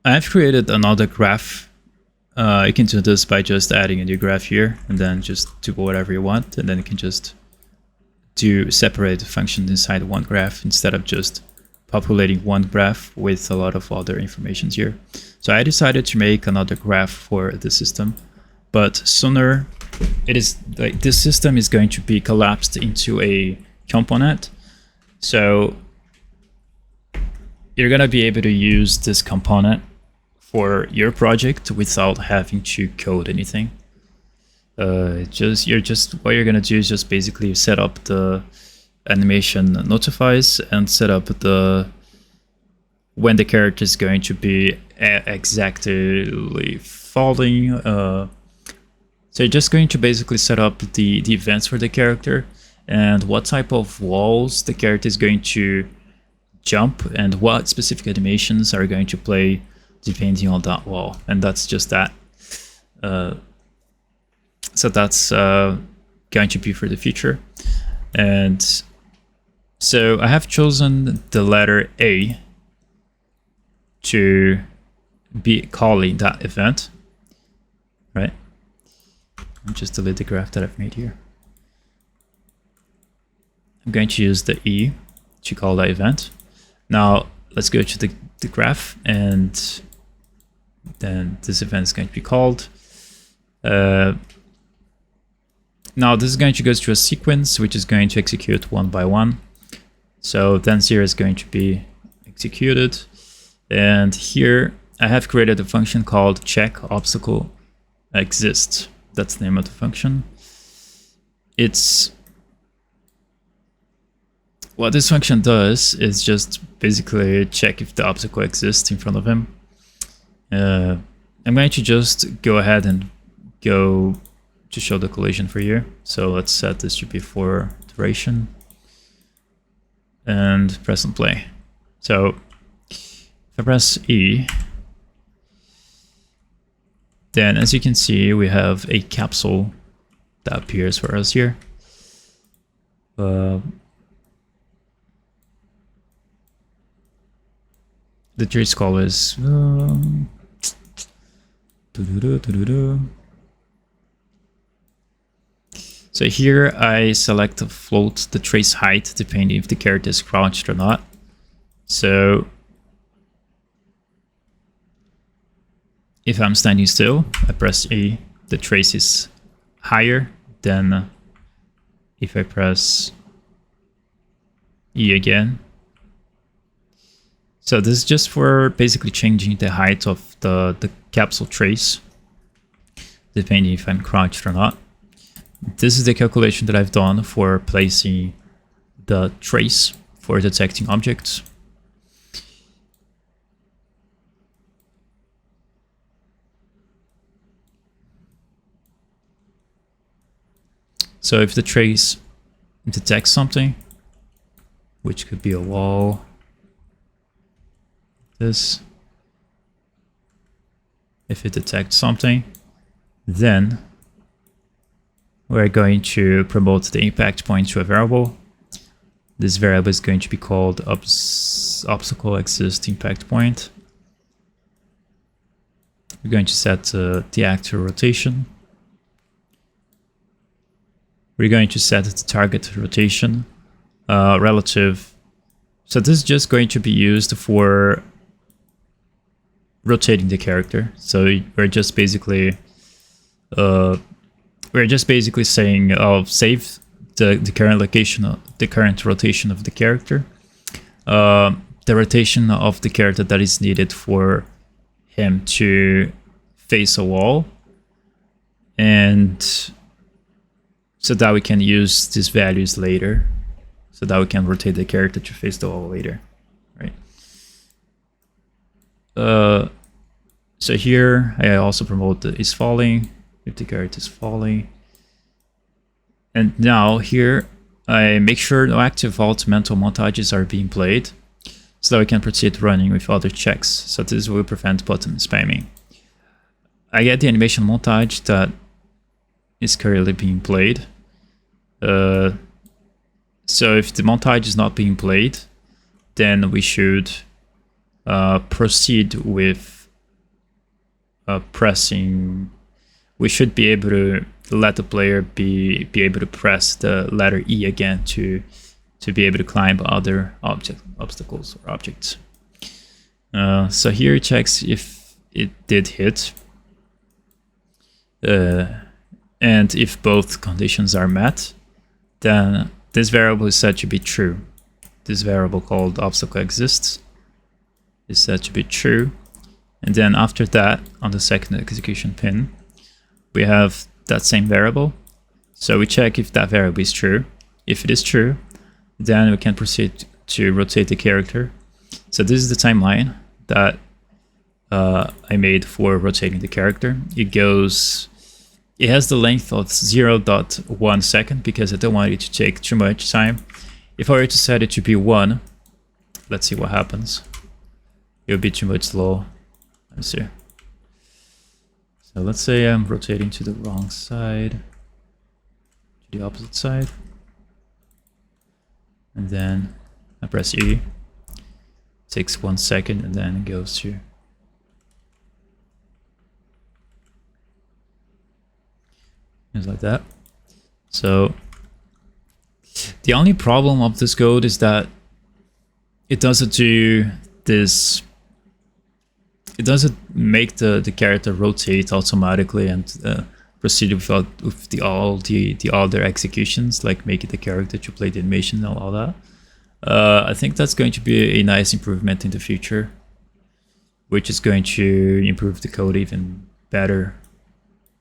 I've created another graph. You can do this by just adding a new graph here and then just do whatever you want, and then you can just do separate functions inside one graph instead of just populating one graph with a lot of other information here. So I decided to make another graph for the system, but sooner it is like this system is going to be collapsed into a component. So you're gonna be able to use this component for your project without having to code anything. What you're gonna do is just basically set up the animation notifies and set up the when the character is going to be exactly falling. So you're just going to basically set up the events for the character and what type of walls the character is going to jump and what specific animations are going to play depending on that wall, and that's just that. So that's going to be for the future. And so I have chosen the letter A to be calling that event, right? I'll just delete the graph that I've made here. I'm going to use the E to call that event. Now let's go to the graph, and then this event is going to be called. Now this is going to go through a sequence which is going to execute one by one. So then 0 is going to be executed, and here I have created a function called check obstacle exist. That's the name of the function. It's what this function does is just basically check if the obstacle exists in front of him. I'm going to just go ahead and go to show the collision for you. So let's set this to be for duration and press and play. So if I press E, then as you can see, we have a capsule that appears for us here. The trace call is so here I select to float the trace height depending if the character is crouched or not. So if I'm standing still, I press E, the trace is higher than if I press E again. So this is just for basically changing the height of the capsule trace, depending if I'm crouched or not. This is the calculation that I've done for placing the trace for detecting objects. So if the trace detects something, which could be a wall, this, if it detects something, then we're going to promote the impact point to a variable. This variable is going to be called obstacle exist impact point. We're going to set the actor rotation. We're going to set the target rotation relative. So this is just going to be used for rotating the character. So we're just basically saying I'll save the current location, the current rotation of the character, the rotation of the character that is needed for him to face a wall, and so that we can use these values later, so that we can rotate the character to face the wall later, right? So here I also promote the is falling, if the character is falling. And now here I make sure no active vault mental montages are being played, so that we can proceed running with other checks. So this will prevent button spamming. I get the animation montage that is currently being played. So if the montage is not being played, then we should proceed with pressing. We should be able to let the player be able to press the letter E again to be able to climb other obstacles or objects. So here it checks if it did hit, and if both conditions are met, then this variable is set to be true. This variable called obstacle exists is set to be true. And then after that, on the second execution pin, we have that same variable. So we check if that variable is true. If it is true, then we can proceed to rotate the character. So this is the timeline that I made for rotating the character. It has the length of 0.1 second because I don't want it to take too much time. If I were to set it to be 1, let's see what happens. It'll be too much slow. Let's see. So let's say I'm rotating to the wrong side, to the opposite side. And then I press E. It takes 1 second and then it goes to just like that. So the only problem of this code is that it doesn't do this. It doesn't make the character rotate automatically and proceed with all the other executions, like making the character to play the animation and all that. I think that's going to be a nice improvement in the future, which is going to improve the code even better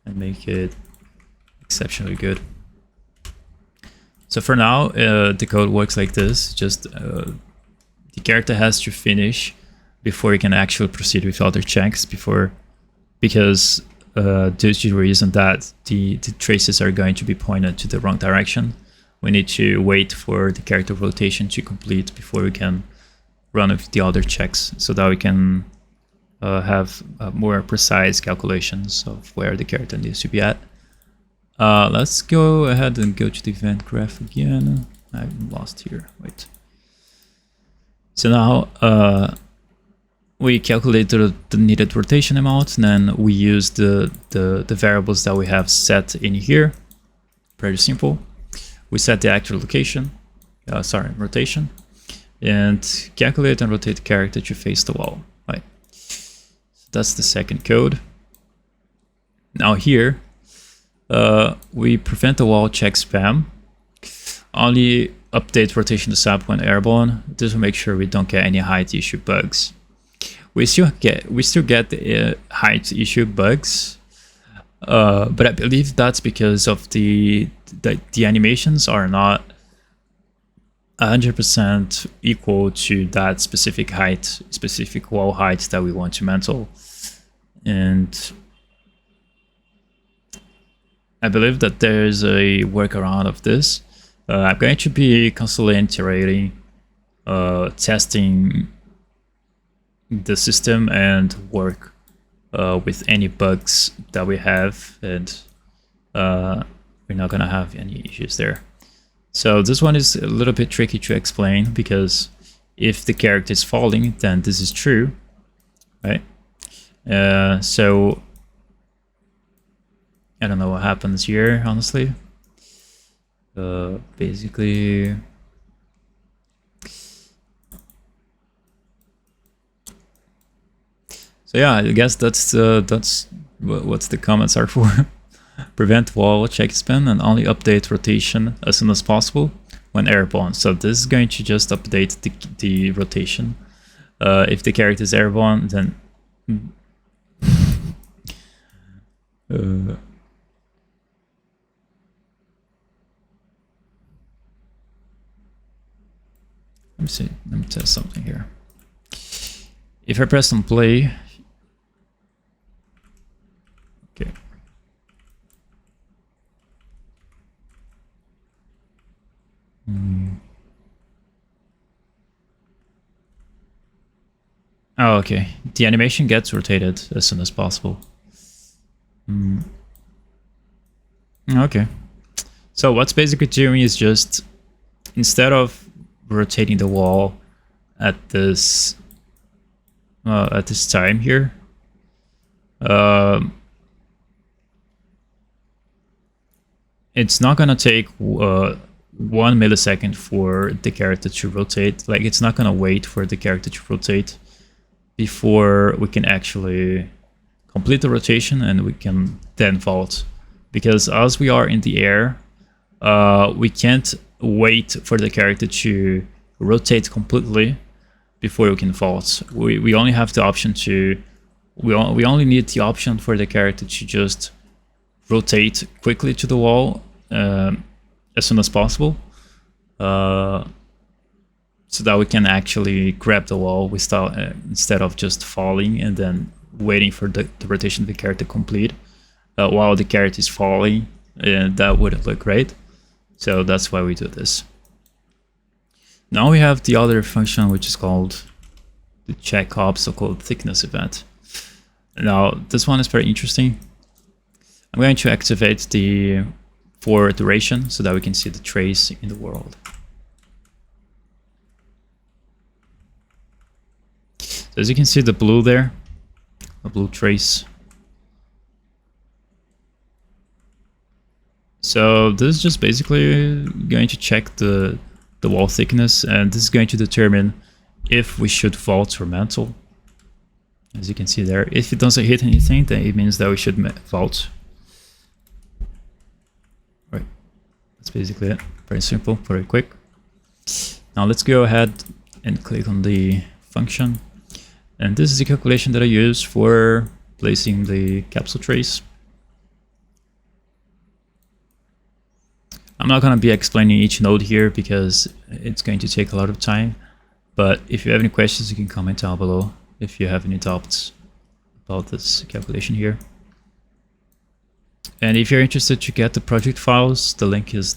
and make it exceptionally good. So for now, the code works like this. Just the character has to finish before you can actually proceed with other checks, before because due to the reason that the traces are going to be pointed to the wrong direction, we need to wait for the character rotation to complete before we can run with the other checks, so that we can have more precise calculations of where the character needs to be at. Let's go ahead and go to the event graph again. I'm lost here. Wait. So now we calculate the needed rotation amount, and then we use the variables that we have set in here. Pretty simple. We set the actual location, rotation, and calculate and rotate the character to face the wall. Right. So that's the second code. Now here, we prevent the wall check spam. Only update rotation to sub when airborne. This will make sure we don't get any height issue bugs. We still get the height issue bugs, but I believe that's because of the animations are not 100% equal to that specific wall height that we want to mantle, and I believe that there's a workaround of this. I'm going to be constantly iterating, testing the system and work with any bugs that we have, and we're not gonna have any issues there. So this one is a little bit tricky to explain, because if the character is falling, then this is true, right? So I don't know what happens here, honestly. Basically, so yeah, I guess that's what the comments are for. Prevent wall check spam and only update rotation as soon as possible when airborne. So this is going to just update the rotation. If the character is airborne, then let me see. Let me test something here. If I press on play, okay. Oh, okay. The animation gets rotated as soon as possible. Okay. So what's basically doing is just, instead of rotating the wall at this time here, it's not gonna take 1 millisecond for the character to rotate. Like, it's not gonna wait for the character to rotate before we can actually complete the rotation and we can then vault. Because as we are in the air, we can't wait for the character to rotate completely before we can vault. We only have the option to, we only need the option for the character to just rotate quickly to the wall as soon as possible, so that we can actually grab the wall without, instead of just falling and then waiting for the rotation of the character complete while the character is falling. That wouldn't look great. So that's why we do this. Now we have the other function, which is called the check obstacle thickness event. Now this one is very interesting. I'm going to activate the for duration so that we can see the trace in the world. So as you can see, the blue there, a blue trace. So this is just basically going to check the wall thickness, and this is going to determine if we should vault or mantle. As you can see there, if it doesn't hit anything, then it means that we should vault. Right, that's basically it. Very simple, very quick. Now let's go ahead and click on the function. And this is the calculation that I use for placing the capsule trace. I'm not going to be explaining each node here because it's going to take a lot of time. But if you have any questions, you can comment down below if you have any doubts about this calculation here. And if you're interested to get the project files, the link is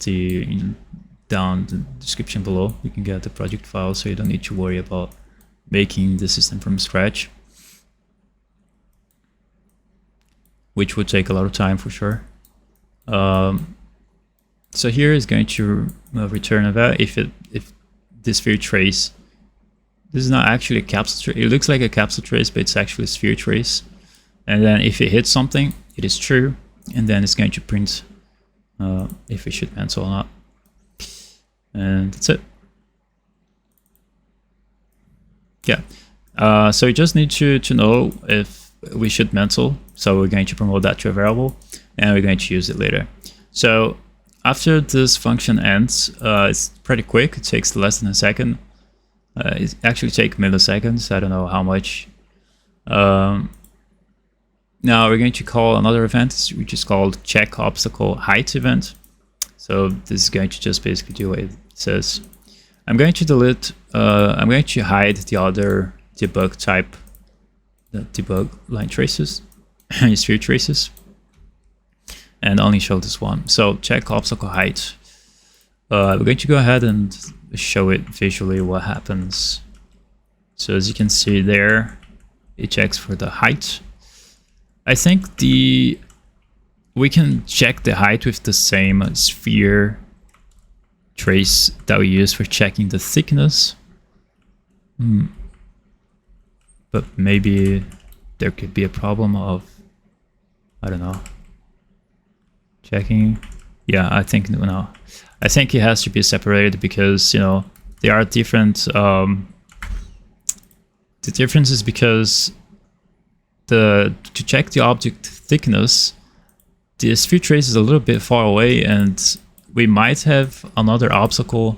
down the description below. You can get the project files, so you don't need to worry about making the system from scratch, which would take a lot of time for sure. So here is going to return a value if this sphere trace. This is not actually a capsule trace. It looks like a capsule trace, but it's actually a sphere trace. And then if it hits something, it is true, and then it's going to print if it should mantle or not. And that's it. Yeah. So you just need to know if we should mantle. So we're going to promote that to a variable, and we're going to use it later. So after this function ends, it's pretty quick. It takes less than a second. It actually takes milliseconds. I don't know how much. Now we're going to call another event, which is called check obstacle height event. So this is going to just basically do what it says. I'm going to delete, I'm going to hide the other debug type, the debug line traces, sphere traces, and only show this one. So check obstacle height. We're going to go ahead and show it visually what happens. So as you can see there, it checks for the height. I think we can check the height with the same sphere trace that we use for checking the thickness. But maybe there could be a problem of, I don't know, checking. Yeah, I think no. I think it has to be separated because, you know, there are different. The difference is because to check the object thickness, the sphere trace is a little bit far away, and we might have another obstacle.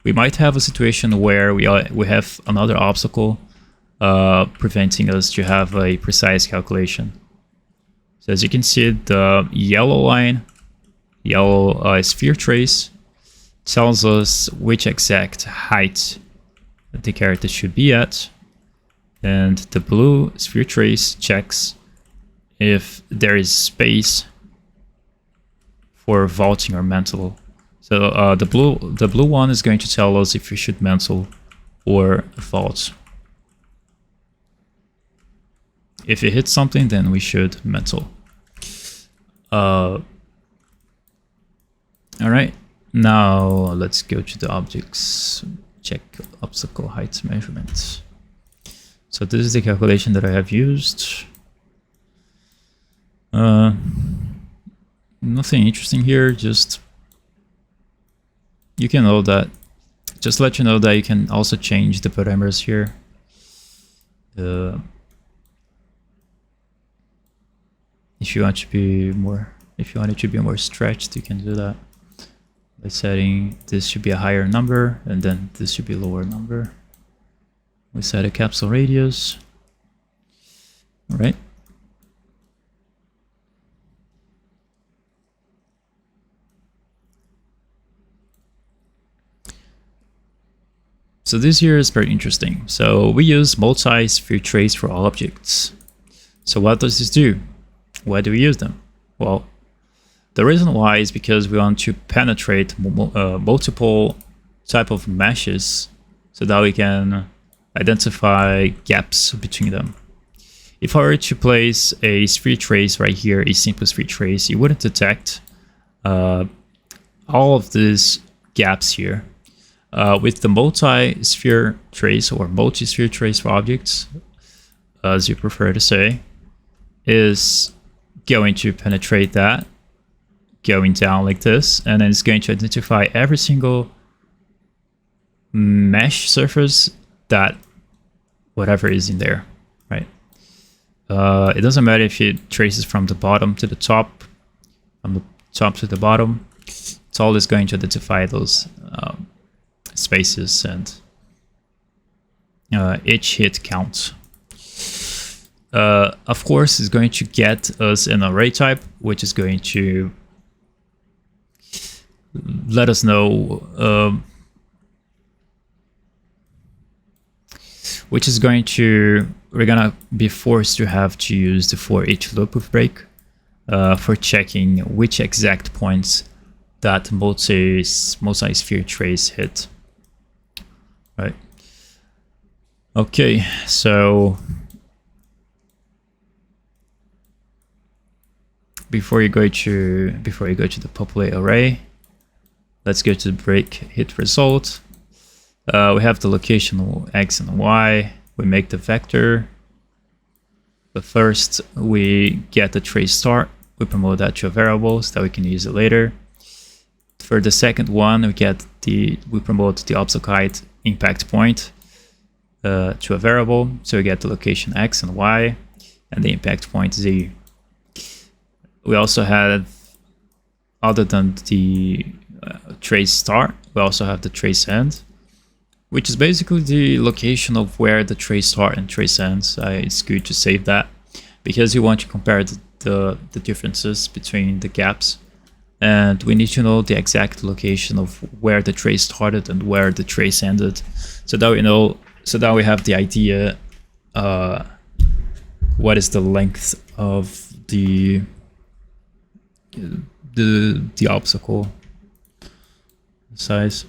We might have a situation where we have another obstacle preventing us to have a precise calculation. So as you can see, the yellow line, yellow sphere trace, tells us which exact height the character should be at, and the blue sphere trace checks if there is space for vaulting or mantle. So the blue one is going to tell us if we should mantle or vault. If it hits something, then we should mantle. All right, now let's go to the objects, check obstacle height measurements. So this is the calculation that I have used. Nothing interesting here, just you can know that, just let you know that you can also change the parameters here. If you want to be more, if you want it to be more stretched, you can do that by setting this should be a higher number, and then this should be a lower number. We set a capsule radius. All right. So this here is very interesting. So we use multi-sphere trace for all objects. So what does this do? Why do we use them? Well, the reason why is because we want to penetrate multiple type of meshes so that we can identify gaps between them. If I were to place a sphere trace right here, a simple sphere trace, it wouldn't detect all of these gaps here. With the multi-sphere trace or multi-sphere trace for objects, as you prefer to say, is going to penetrate that, going down like this, and then it's going to identify every single mesh surface that whatever is in there, right? It doesn't matter if it traces from the bottom to the top, from the top to the bottom. It's always going to identify those spaces and each hit count. Of course, it's going to get us an array type, which is going to let us know, which is going to we're gonna be forced to have to use the for each loop of break for checking which exact points that multi-sphere trace hit. Right. Okay, so before you go to the populate array, let's go to the break hit result. We have the location X and Y. We make the vector. But first we get the trace start. We promote that to a variable so that we can use it later. For the second one, we promote the obstacle height impact point to a variable. So we get the location X and Y and the impact point Z. We also have, other than the trace start, we also have the trace end, which is basically the location of where the trace start and trace ends. It's good to save that because you want to compare the differences between the gaps, and we need to know the exact location of where the trace started and where the trace ended, so that we know, so that we have the idea what is the length of the obstacle size.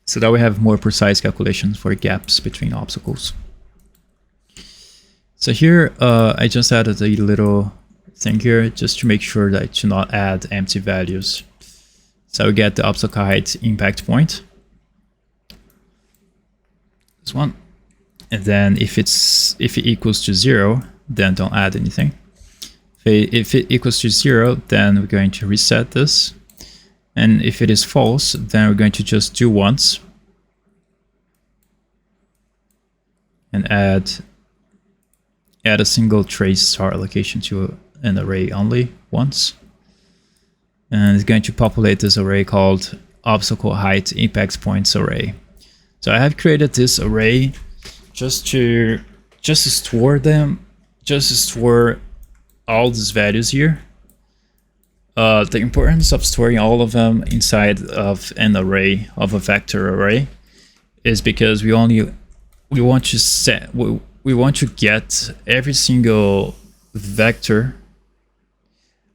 So that we have more precise calculations for gaps between obstacles. So here I just added a little thing here just to make sure that I do not add empty values. So we get the obstacle height impact point, this one, and then if it equals to 0, then don't add anything. If it equals to 0, then we're going to reset this. And if it is false, then we're going to just do once and add a single trace start allocation to an array only once. And it's going to populate this array called obstacle height impact points array. So I have created this array just to store them, just to store all these values here. The importance of storing all of them inside of an array, of a vector array, is because we want to get every single vector.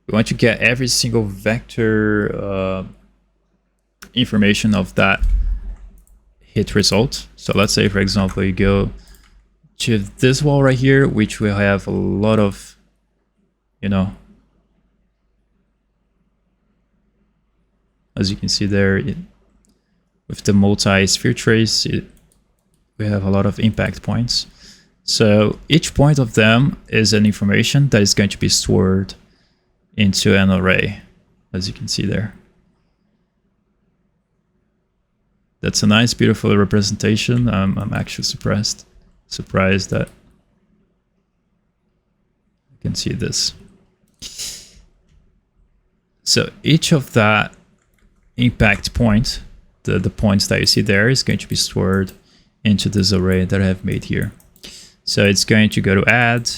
We want to get every single vector information of that hit result. So let's say, for example, you go to this wall right here, which will have a lot of, as you can see there, with the multi-sphere trace, we have a lot of impact points. So each point of them is an information that is going to be stored into an array, as you can see there. That's a nice, beautiful representation. I'm actually surprised that you can see this. So each of that impact point, the points that you see there, is going to be stored into this array that I have made here. So it's going to go to add,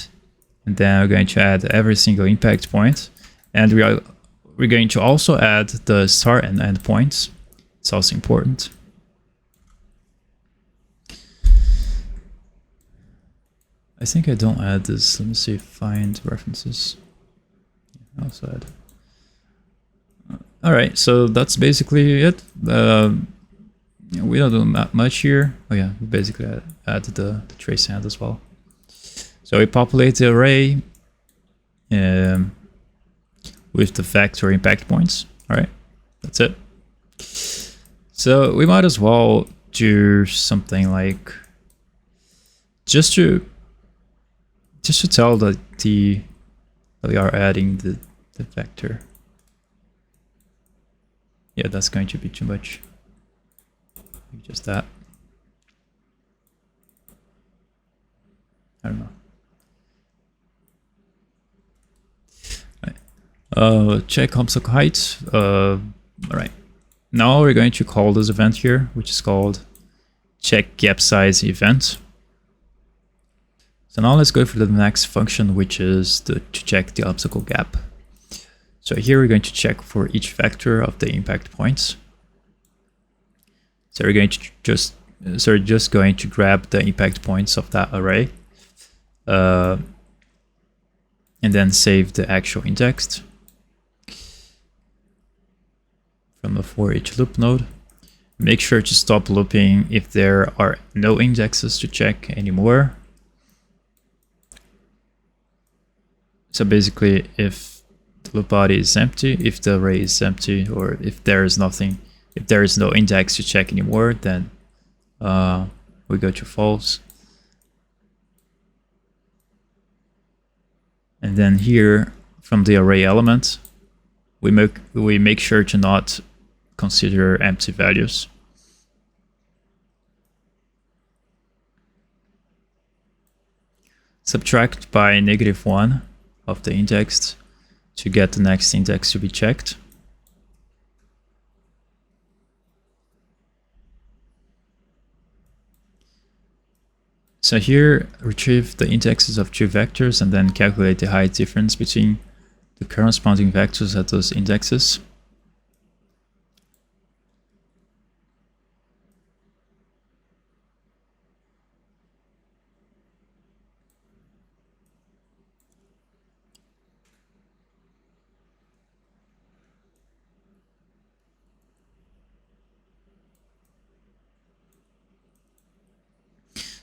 and then we're going to add every single impact point, and we're going to also add the start and end points. It's also important. I think I don't add this. Let me see, find references. I also add. All right, so that's basically it. We don't do that much here. Oh yeah, we basically add the trace end as well. So we populate the array with the vector impact points. All right, that's it. So we might as well do something like just to tell that we are adding the vector. Yeah, that's going to be too much. Just that. I don't know. Right. Check obstacle height. All right. Now we're going to call this event here, which is called check gap size event. So now let's go for the next function, which is to check the obstacle gap. So here we're going to check for each vector of the impact points. So we're going to just going to grab the impact points of that array, and then save the actual index from the for each loop node. Make sure to stop looping if there are no indexes to check anymore. So basically, if the loop body is empty, if the array is empty, or if there is nothing, if there is no index to check anymore, then we go to false. And then here, from the array element, we make sure to not consider empty values. Subtract by -1 of the index to get the next index to be checked. So here, retrieve the indexes of two vectors and then calculate the height difference between the corresponding vectors at those indexes.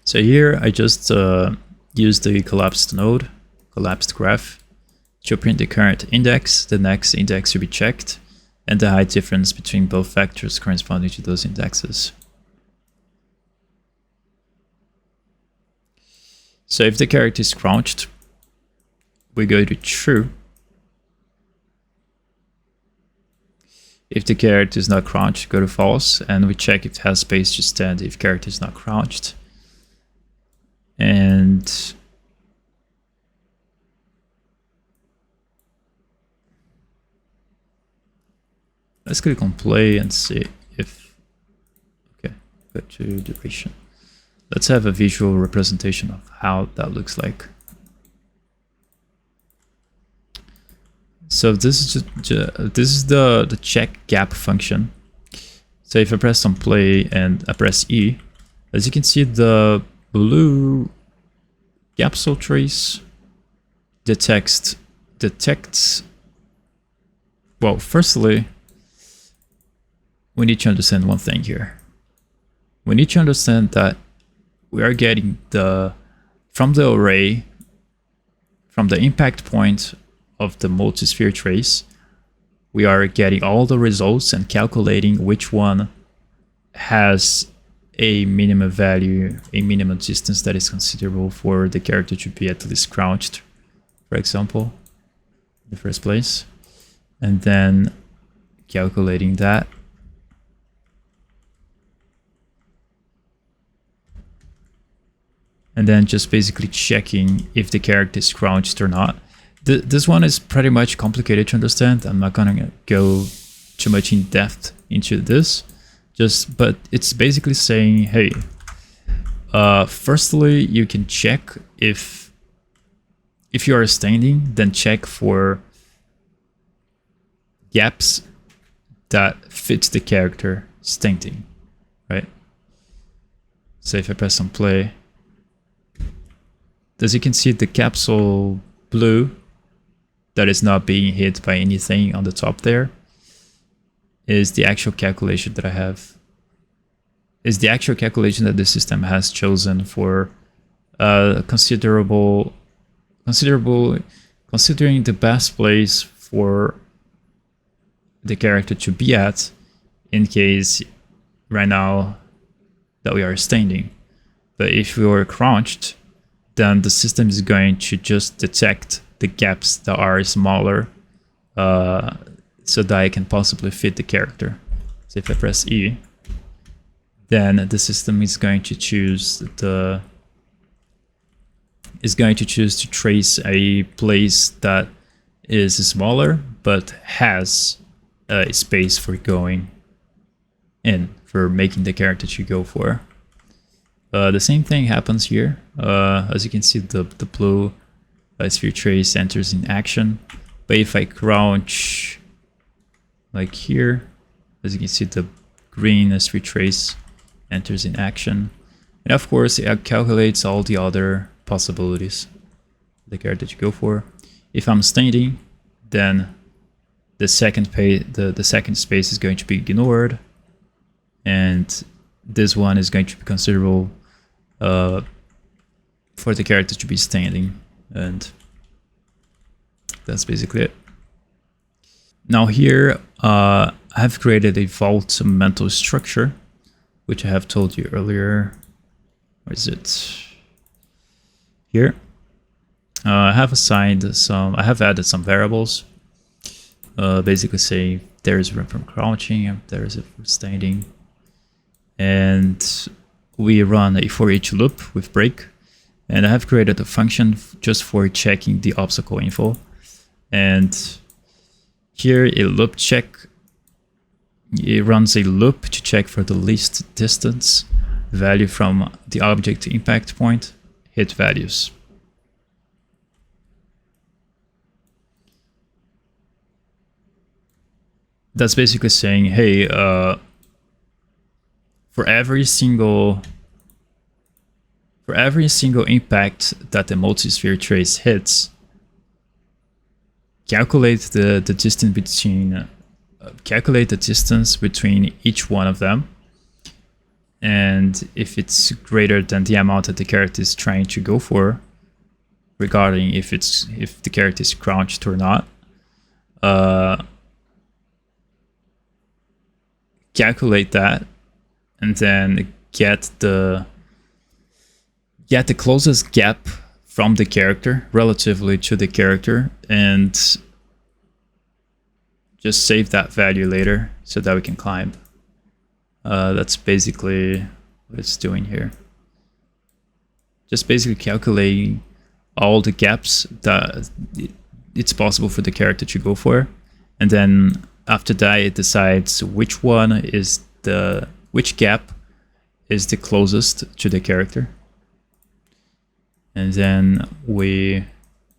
So here I just use the collapsed graph, to print the current index, the next index to be checked, and the height difference between both vectors corresponding to those indexes. So if the character is crouched, we go to true. If the character is not crouched, go to false, and we check if it has space to stand if character is not crouched. And let's click on play and see if, okay, go to duration. Let's have a visual representation of how that looks like. So this is the check gap function. So if I press on play and I press E, as you can see, the blue capsule trace detects, well, firstly, we need to understand one thing here. We need to understand that we are getting from the array, from the impact point of the multi-sphere trace, we are getting all the results and calculating which one has a minimum value, a minimum distance that is considerable for the character to be at least crouched, for example, in the first place, and then calculating that. And then just basically checking if the character is crouched or not. This one is pretty much complicated to understand. I'm not gonna go too much in depth into this. But it's basically saying, hey, firstly, you can check if you are standing, then check for gaps that fit the character standing, right? So if I press on play, as you can see, the capsule blue that is not being hit by anything on the top there is the actual calculation that I have, is the actual calculation that the system has chosen for considering the best place for the character to be at in case right now that we are standing. But if we were crouched, then the system is going to just detect the gaps that are smaller so that I can possibly fit the character. So if I press E, then the system is going to choose to trace a place that is smaller but has a space for going in, for making the character to go for. The same thing happens here. As you can see, the blue sphere trace enters in action, But if I crouch like here, as you can see, the green S3 trace enters in action. And of course, it calculates all the other possibilities, the character that you go for. If I'm standing, then the second space is going to be ignored, and this one is going to be considerable for the character to be standing, and that's basically it. Now here, I have created a vault mental structure, which I have told you earlier. Where is it? Here. I have added some variables, basically saying there is room for crouching, and there is it for standing. And we run a for each loop with break. And I have created a function just for checking the obstacle info. And here a loop check, it runs a loop to check for the least distance value from the object impact point, hit values. That's basically saying, hey, for every single impact that the multisphere trace hits, calculate the distance between each one of them, and if it's greater than the amount that the character is trying to go for, regarding if the character is crouched or not, calculate that, and then get the closest gap from the character relatively to the character, and just save that value later so that we can climb. That's basically what it's doing here. Just basically calculating all the gaps that it's possible for the character to go for, and then after that it decides which gap is the closest to the character. And then we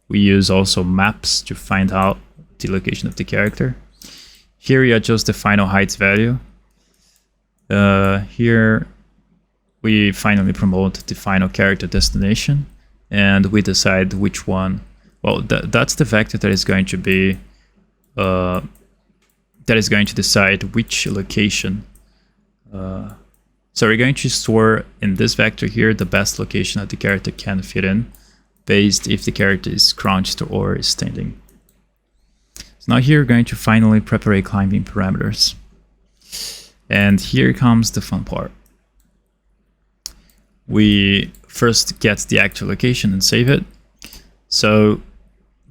use also maps to find out the location of the character. Here we adjust the final height value. Here we finally promote the final character destination, and we decide which one. Well, that's the vector that is going to be decide which location. So we're going to store in this vector here the best location that the character can fit in, based if the character is crouched or is standing. So now here we're going to finally prepare climbing parameters. And here comes the fun part. We first get the actual location and save it. So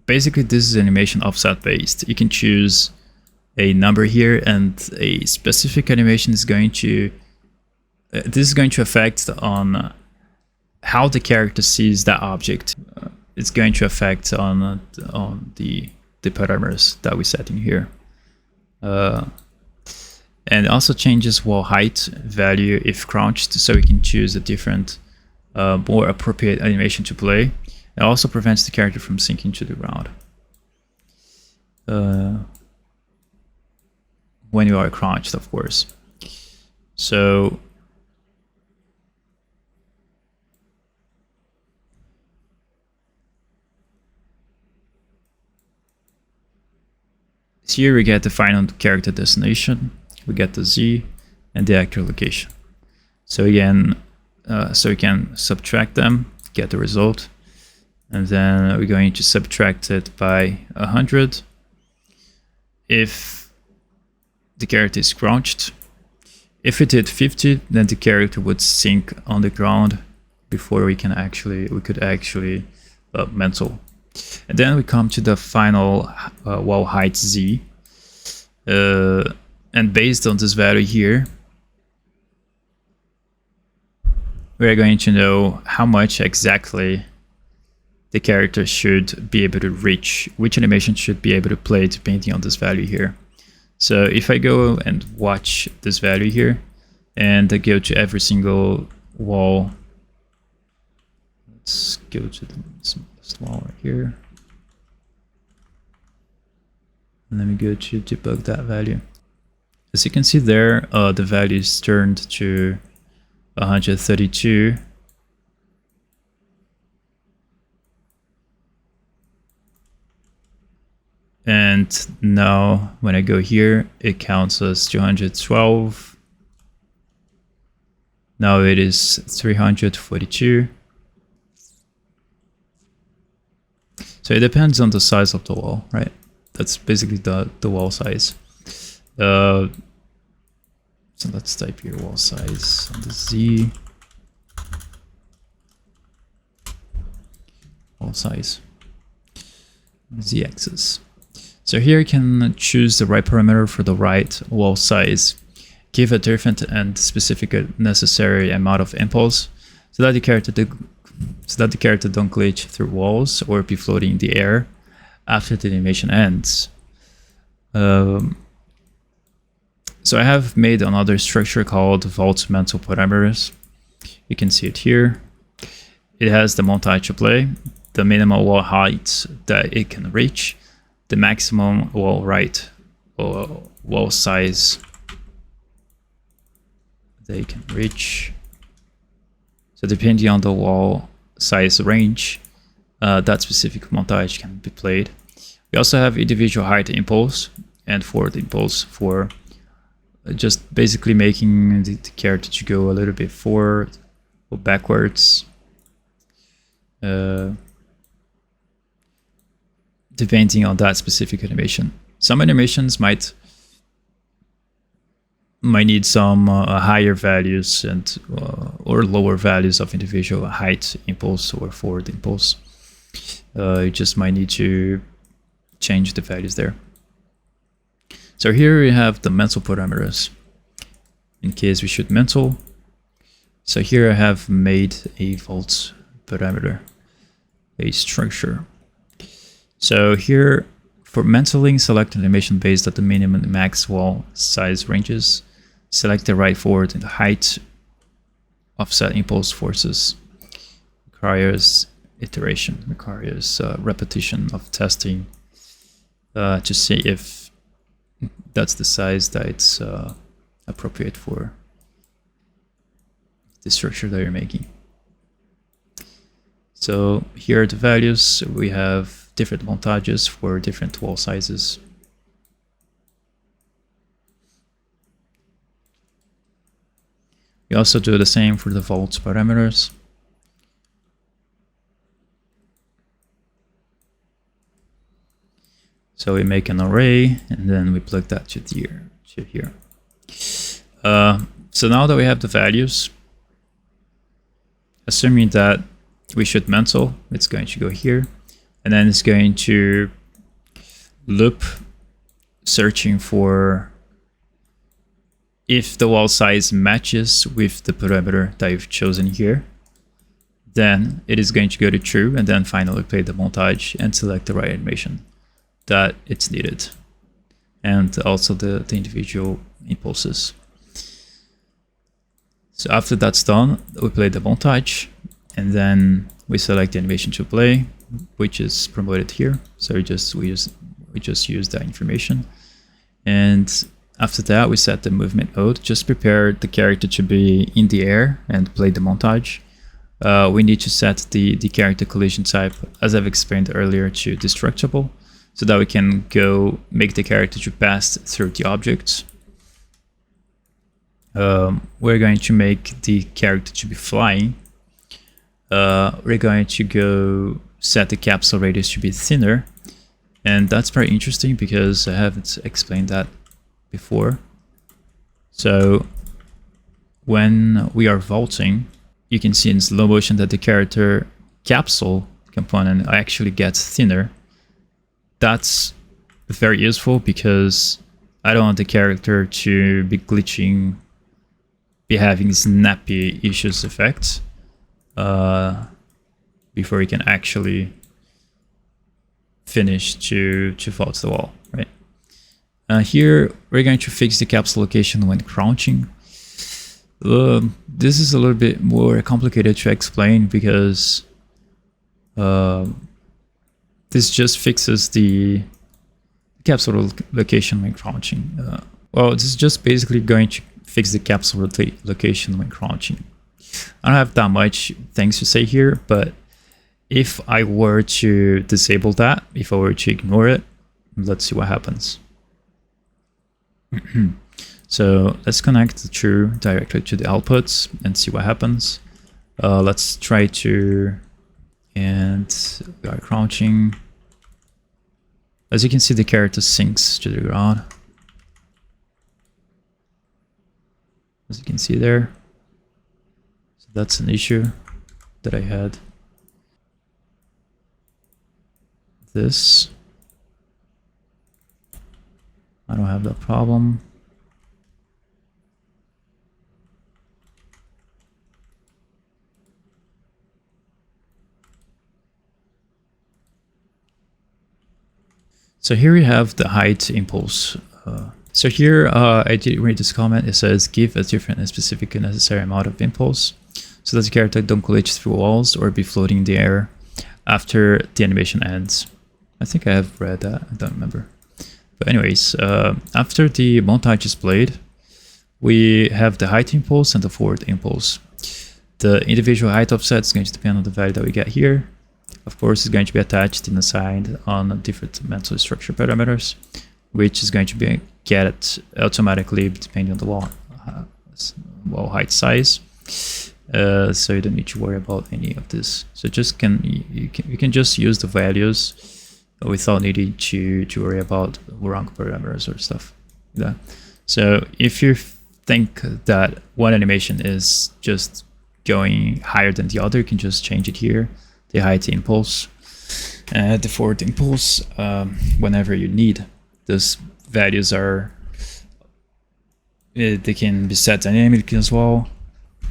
basically this is animation offset based. You can choose a number here, and a specific animation is going to this is going to affect on how the character sees that object. It's going to affect on the parameters that we set in here, and also changes wall height value if crouched, so we can choose a different, more appropriate animation to play. It also prevents the character from sinking to the ground when you are crouched, of course. So here we get the final character destination, we get the Z and the actual location. So again, so we can subtract them, get the result, and then we're going to subtract it by 100 if the character is crouched. If it hit 50, then the character would sink on the ground before we could actually mantle. And then we come to the final wall height Z, and based on this value here, we're going to know how much exactly the character should be able to reach, which animation should be able to play depending on this value here. So if I go and watch this value here, and I go to every single wall, let's go to the smallest wall right here. Let me go to debug that value. As you can see there, the value is turned to 132. And now when I go here, it counts as 212. Now it is 342. So it depends on the size of the wall, right? That's basically the wall size. So let's type here wall size on the Z. Wall size. Z-axis. So here you can choose the right parameter for the right wall size, give a different and specific necessary amount of impulse so that the character don't glitch through walls or be floating in the air after the animation ends. So I have made another structure called Vault Mantle Parameters. You can see it here. It has the montage to play, the minimal wall height that it can reach, the maximum wall size that it can reach. So depending on the wall size range, that specific montage can be played. We also have individual height impulse and forward impulse for just basically making the character to go a little bit forward or backwards, depending on that specific animation. Some animations might need some higher values and or lower values of individual height impulse or forward impulse. You just might need to change the values there. So here we have the Mantle parameters in case we should Mantle. So here I have made a vault parameter, a structure. So here for Mantling, select an animation based on the minimum and max wall size ranges. Select the right forward and the height. Offset impulse forces. Requires iteration, requires repetition of testing to see if that's the size that it's appropriate for the structure that you're making. So here are the values. We have different montages for different wall sizes. We also do the same for the vault parameters. So we make an array and then we plug that to here. So now that we have the values, assuming that we should Mantle, it's going to go here, and then it's going to loop searching for if the wall size matches with the parameter that you've chosen here. Then it is going to go to true and then finally play the montage and select the right animation that it's needed, and also the individual impulses. So after that's done, we play the montage and then we select the animation to play, which is promoted here. So we just use that information, and after that we set the movement mode. Just prepare the character to be in the air and play the montage. We need to set the character collision type, as I've explained earlier, to destructible, so that we can go make the character to pass through the objects. We're going to make the character to be flying. We're going to go set the capsule radius to be thinner, and that's very interesting because I haven't explained that before. So when we are vaulting, you can see in slow motion that the character capsule component actually gets thinner. That's very useful because I don't want the character to be glitching, be having snappy issues effects before we can actually finish to vault the wall, right? Here we're going to fix the capsule location when crouching. This is a little bit more complicated to explain because this just fixes the capsule location when crouching. Well, this is just basically going to fix the capsule location when crouching. I don't have that much things to say here, but if I were to disable that, if I were to ignore it, let's see what happens. So let's connect the true directly to the outputs and see what happens. Let's try to, and we are crouching. As you can see, the character sinks to the ground. As you can see there. So that's an issue that I had. This, I don't have that problem. So here we have the height impulse. So here I did read this comment. It says give a different and specific and necessary amount of impulse so that the character don't glitch through walls or be floating in the air after the animation ends. I think I have read that, I don't remember. But anyways, after the montage is played, we have the height impulse and the forward impulse. The individual height offset is going to depend on the value that we get here. Of course, it's going to be attached and assigned on different mental structure parameters, which is going to be get automatically depending on the wall height size. So you don't need to worry about any of this. So just you can just use the values without needing to worry about wrong parameters or stuff like that. So if you think that one animation is just going higher than the other, you can just change it here. The height impulse, the forward impulse, whenever you need. Those values are, they can be set dynamically as well,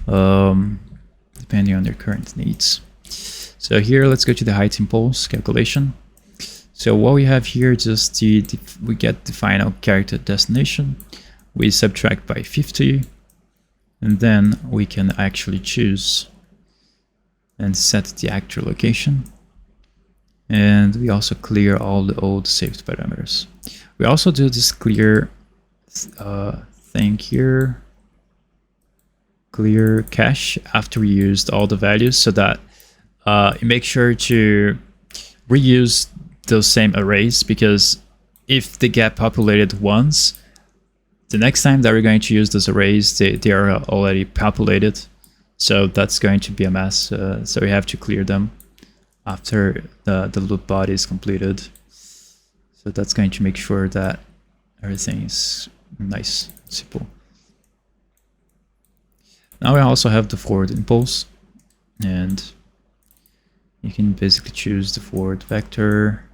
depending on their current needs. So here, let's go to the height impulse calculation. So what we have here is just we get the final character destination, we subtract by 50, and then we can actually choose and set the actual location, and we also clear all the old saved parameters. We also do this clear thing here, clear cache, after we used all the values, so that you make sure to reuse those same arrays, because if they get populated once, the next time that we're going to use those arrays, they are already populated. So that's going to be a mess. So we have to clear them after the loop body is completed. So that's going to make sure that everything is nice, simple. Now we also have the forward impulse, and you can basically choose the forward vector,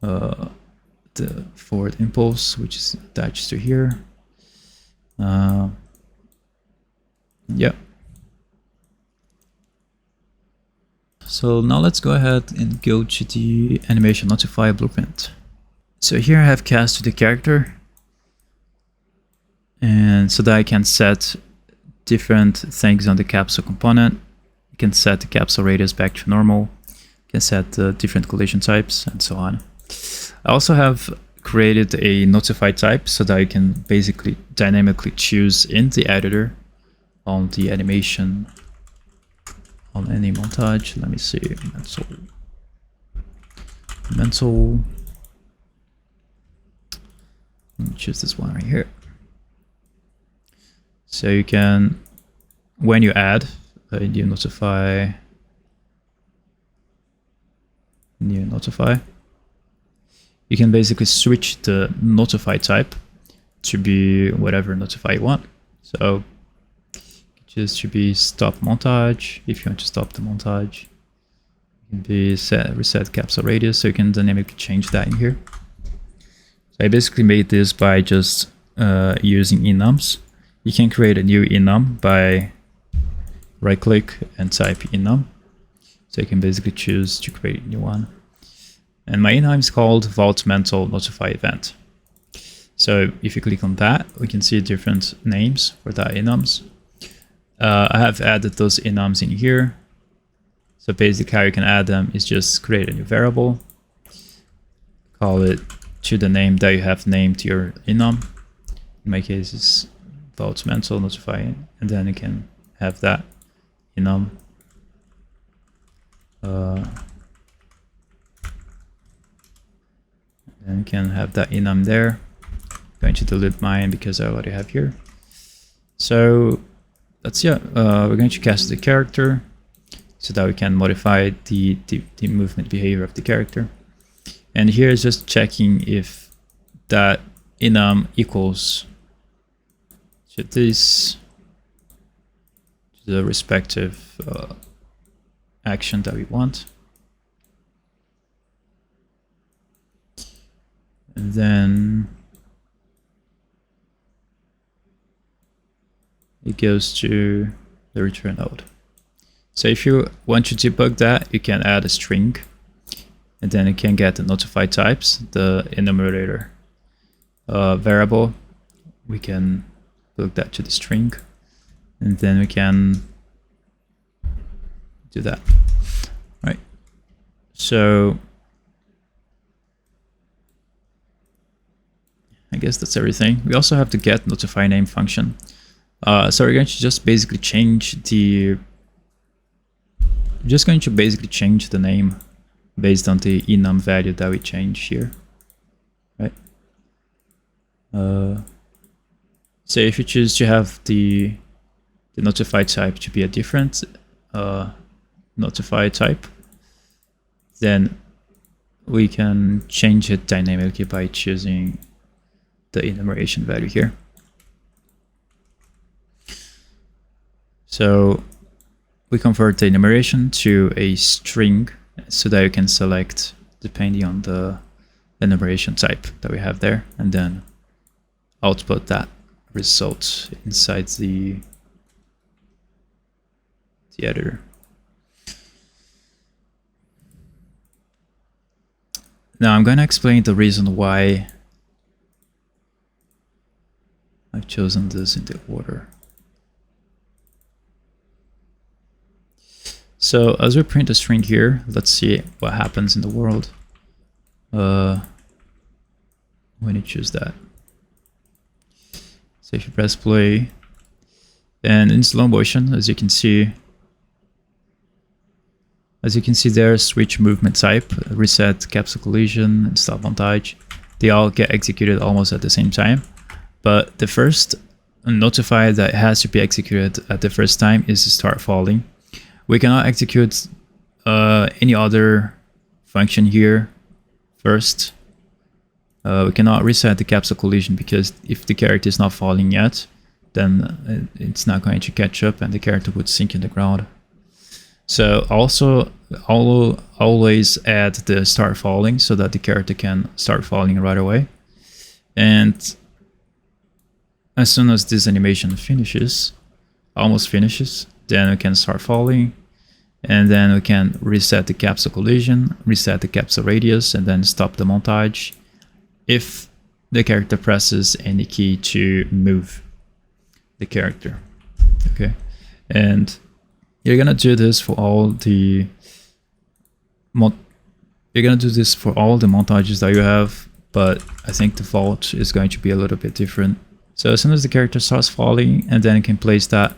the forward impulse, which is attached to here. Yeah. So now let's go ahead and go to the animation notify blueprint. So here I have cast to the character, and so that I can set different things on the capsule component. You can set the capsule radius back to normal. You can set different collision types and so on. I also have created a notify type so that you can basically dynamically choose in the editor on the animation on any montage. Let me see, Mantle. Let me choose this one right here. So you can, when you add a new notify, you can basically switch the notify type to be whatever notify you want. So just to be stop montage. If you want to stop the montage, it can be reset capsule radius, so you can dynamically change that in here. So I basically made this by just using enums. You can create a new enum by right click and type enum. So you can basically choose to create a new one. And my enum is called Vault Mantle Notify Event. So if you click on that, we can see different names for that enums. I have added those enums in here. So basically how you can add them is just create a new variable, call it to the name that you have named your enum. In my case, it's vault Mantle notify, and then you can have that enum. Then you can have that enum there. I'm going to delete mine because I already have here. So that's we're going to cast the character so that we can modify the movement behavior of the character. And here is just checking if that enum equals to this, to the respective action that we want. And then it goes to the return node. So if you want to debug that, you can add a string, and then you can get the notify types, the enumerator variable. We can plug that to the string, and then we can do that. Right. So I guess that's everything. We also have the get notify name function. So we're going to just basically change the name based on the enum value that we change here, right? So if you choose to have the notify type to be a different notify type, then we can change it dynamically by choosing the enumeration value here. So we convert the enumeration to a string so that you can select depending on the enumeration type that we have there, and then output that result inside the editor. Now I'm going to explain the reason why I've chosen this in the order. So as we print a string here, let's see what happens in the world when you choose that. So if you press play, and in slow motion, as you can see there, switch movement type, reset capsule collision, and stop montage. They all get executed almost at the same time. But the first notify that has to be executed at the first time is to start falling. We cannot execute any other function here first. We cannot reset the capsule collision because if the character is not falling yet, then it's not going to catch up and the character would sink in the ground. So also always add the start falling so that the character can start falling right away. And as soon as this animation finishes, almost finishes, then we can start falling, and then we can reset the capsule collision, reset the capsule radius, and then stop the montage if the character presses any key to move the character. Okay, and you're gonna do this for all the montages that you have, but I think the vault is going to be a little bit different. So as soon as the character starts falling, and then you can place that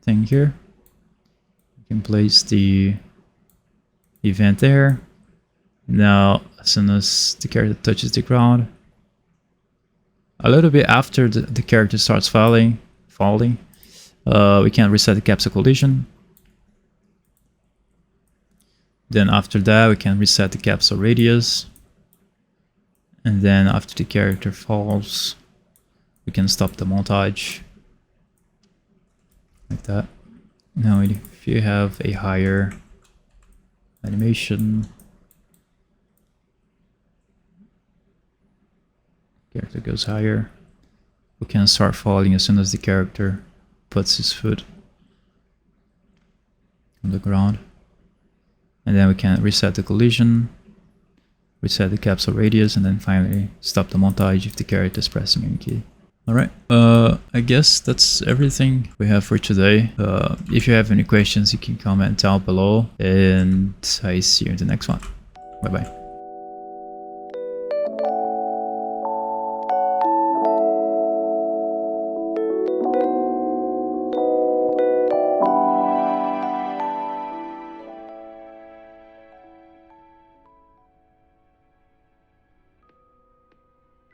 thing here. You can place the event there. Now, as soon as the character touches the ground, a little bit after the character starts falling, we can reset the capsule collision. Then after that, we can reset the capsule radius. And then after the character falls, we can stop the montage. Like that. Now if you have a higher animation, character goes higher, we can start falling as soon as the character puts his foot on the ground. And then we can reset the collision, reset the capsule radius, and then finally stop the montage if the character is pressing any key. Alright, I guess that's everything we have for today. If you have any questions, you can comment down below, and I see you in the next one. Bye bye.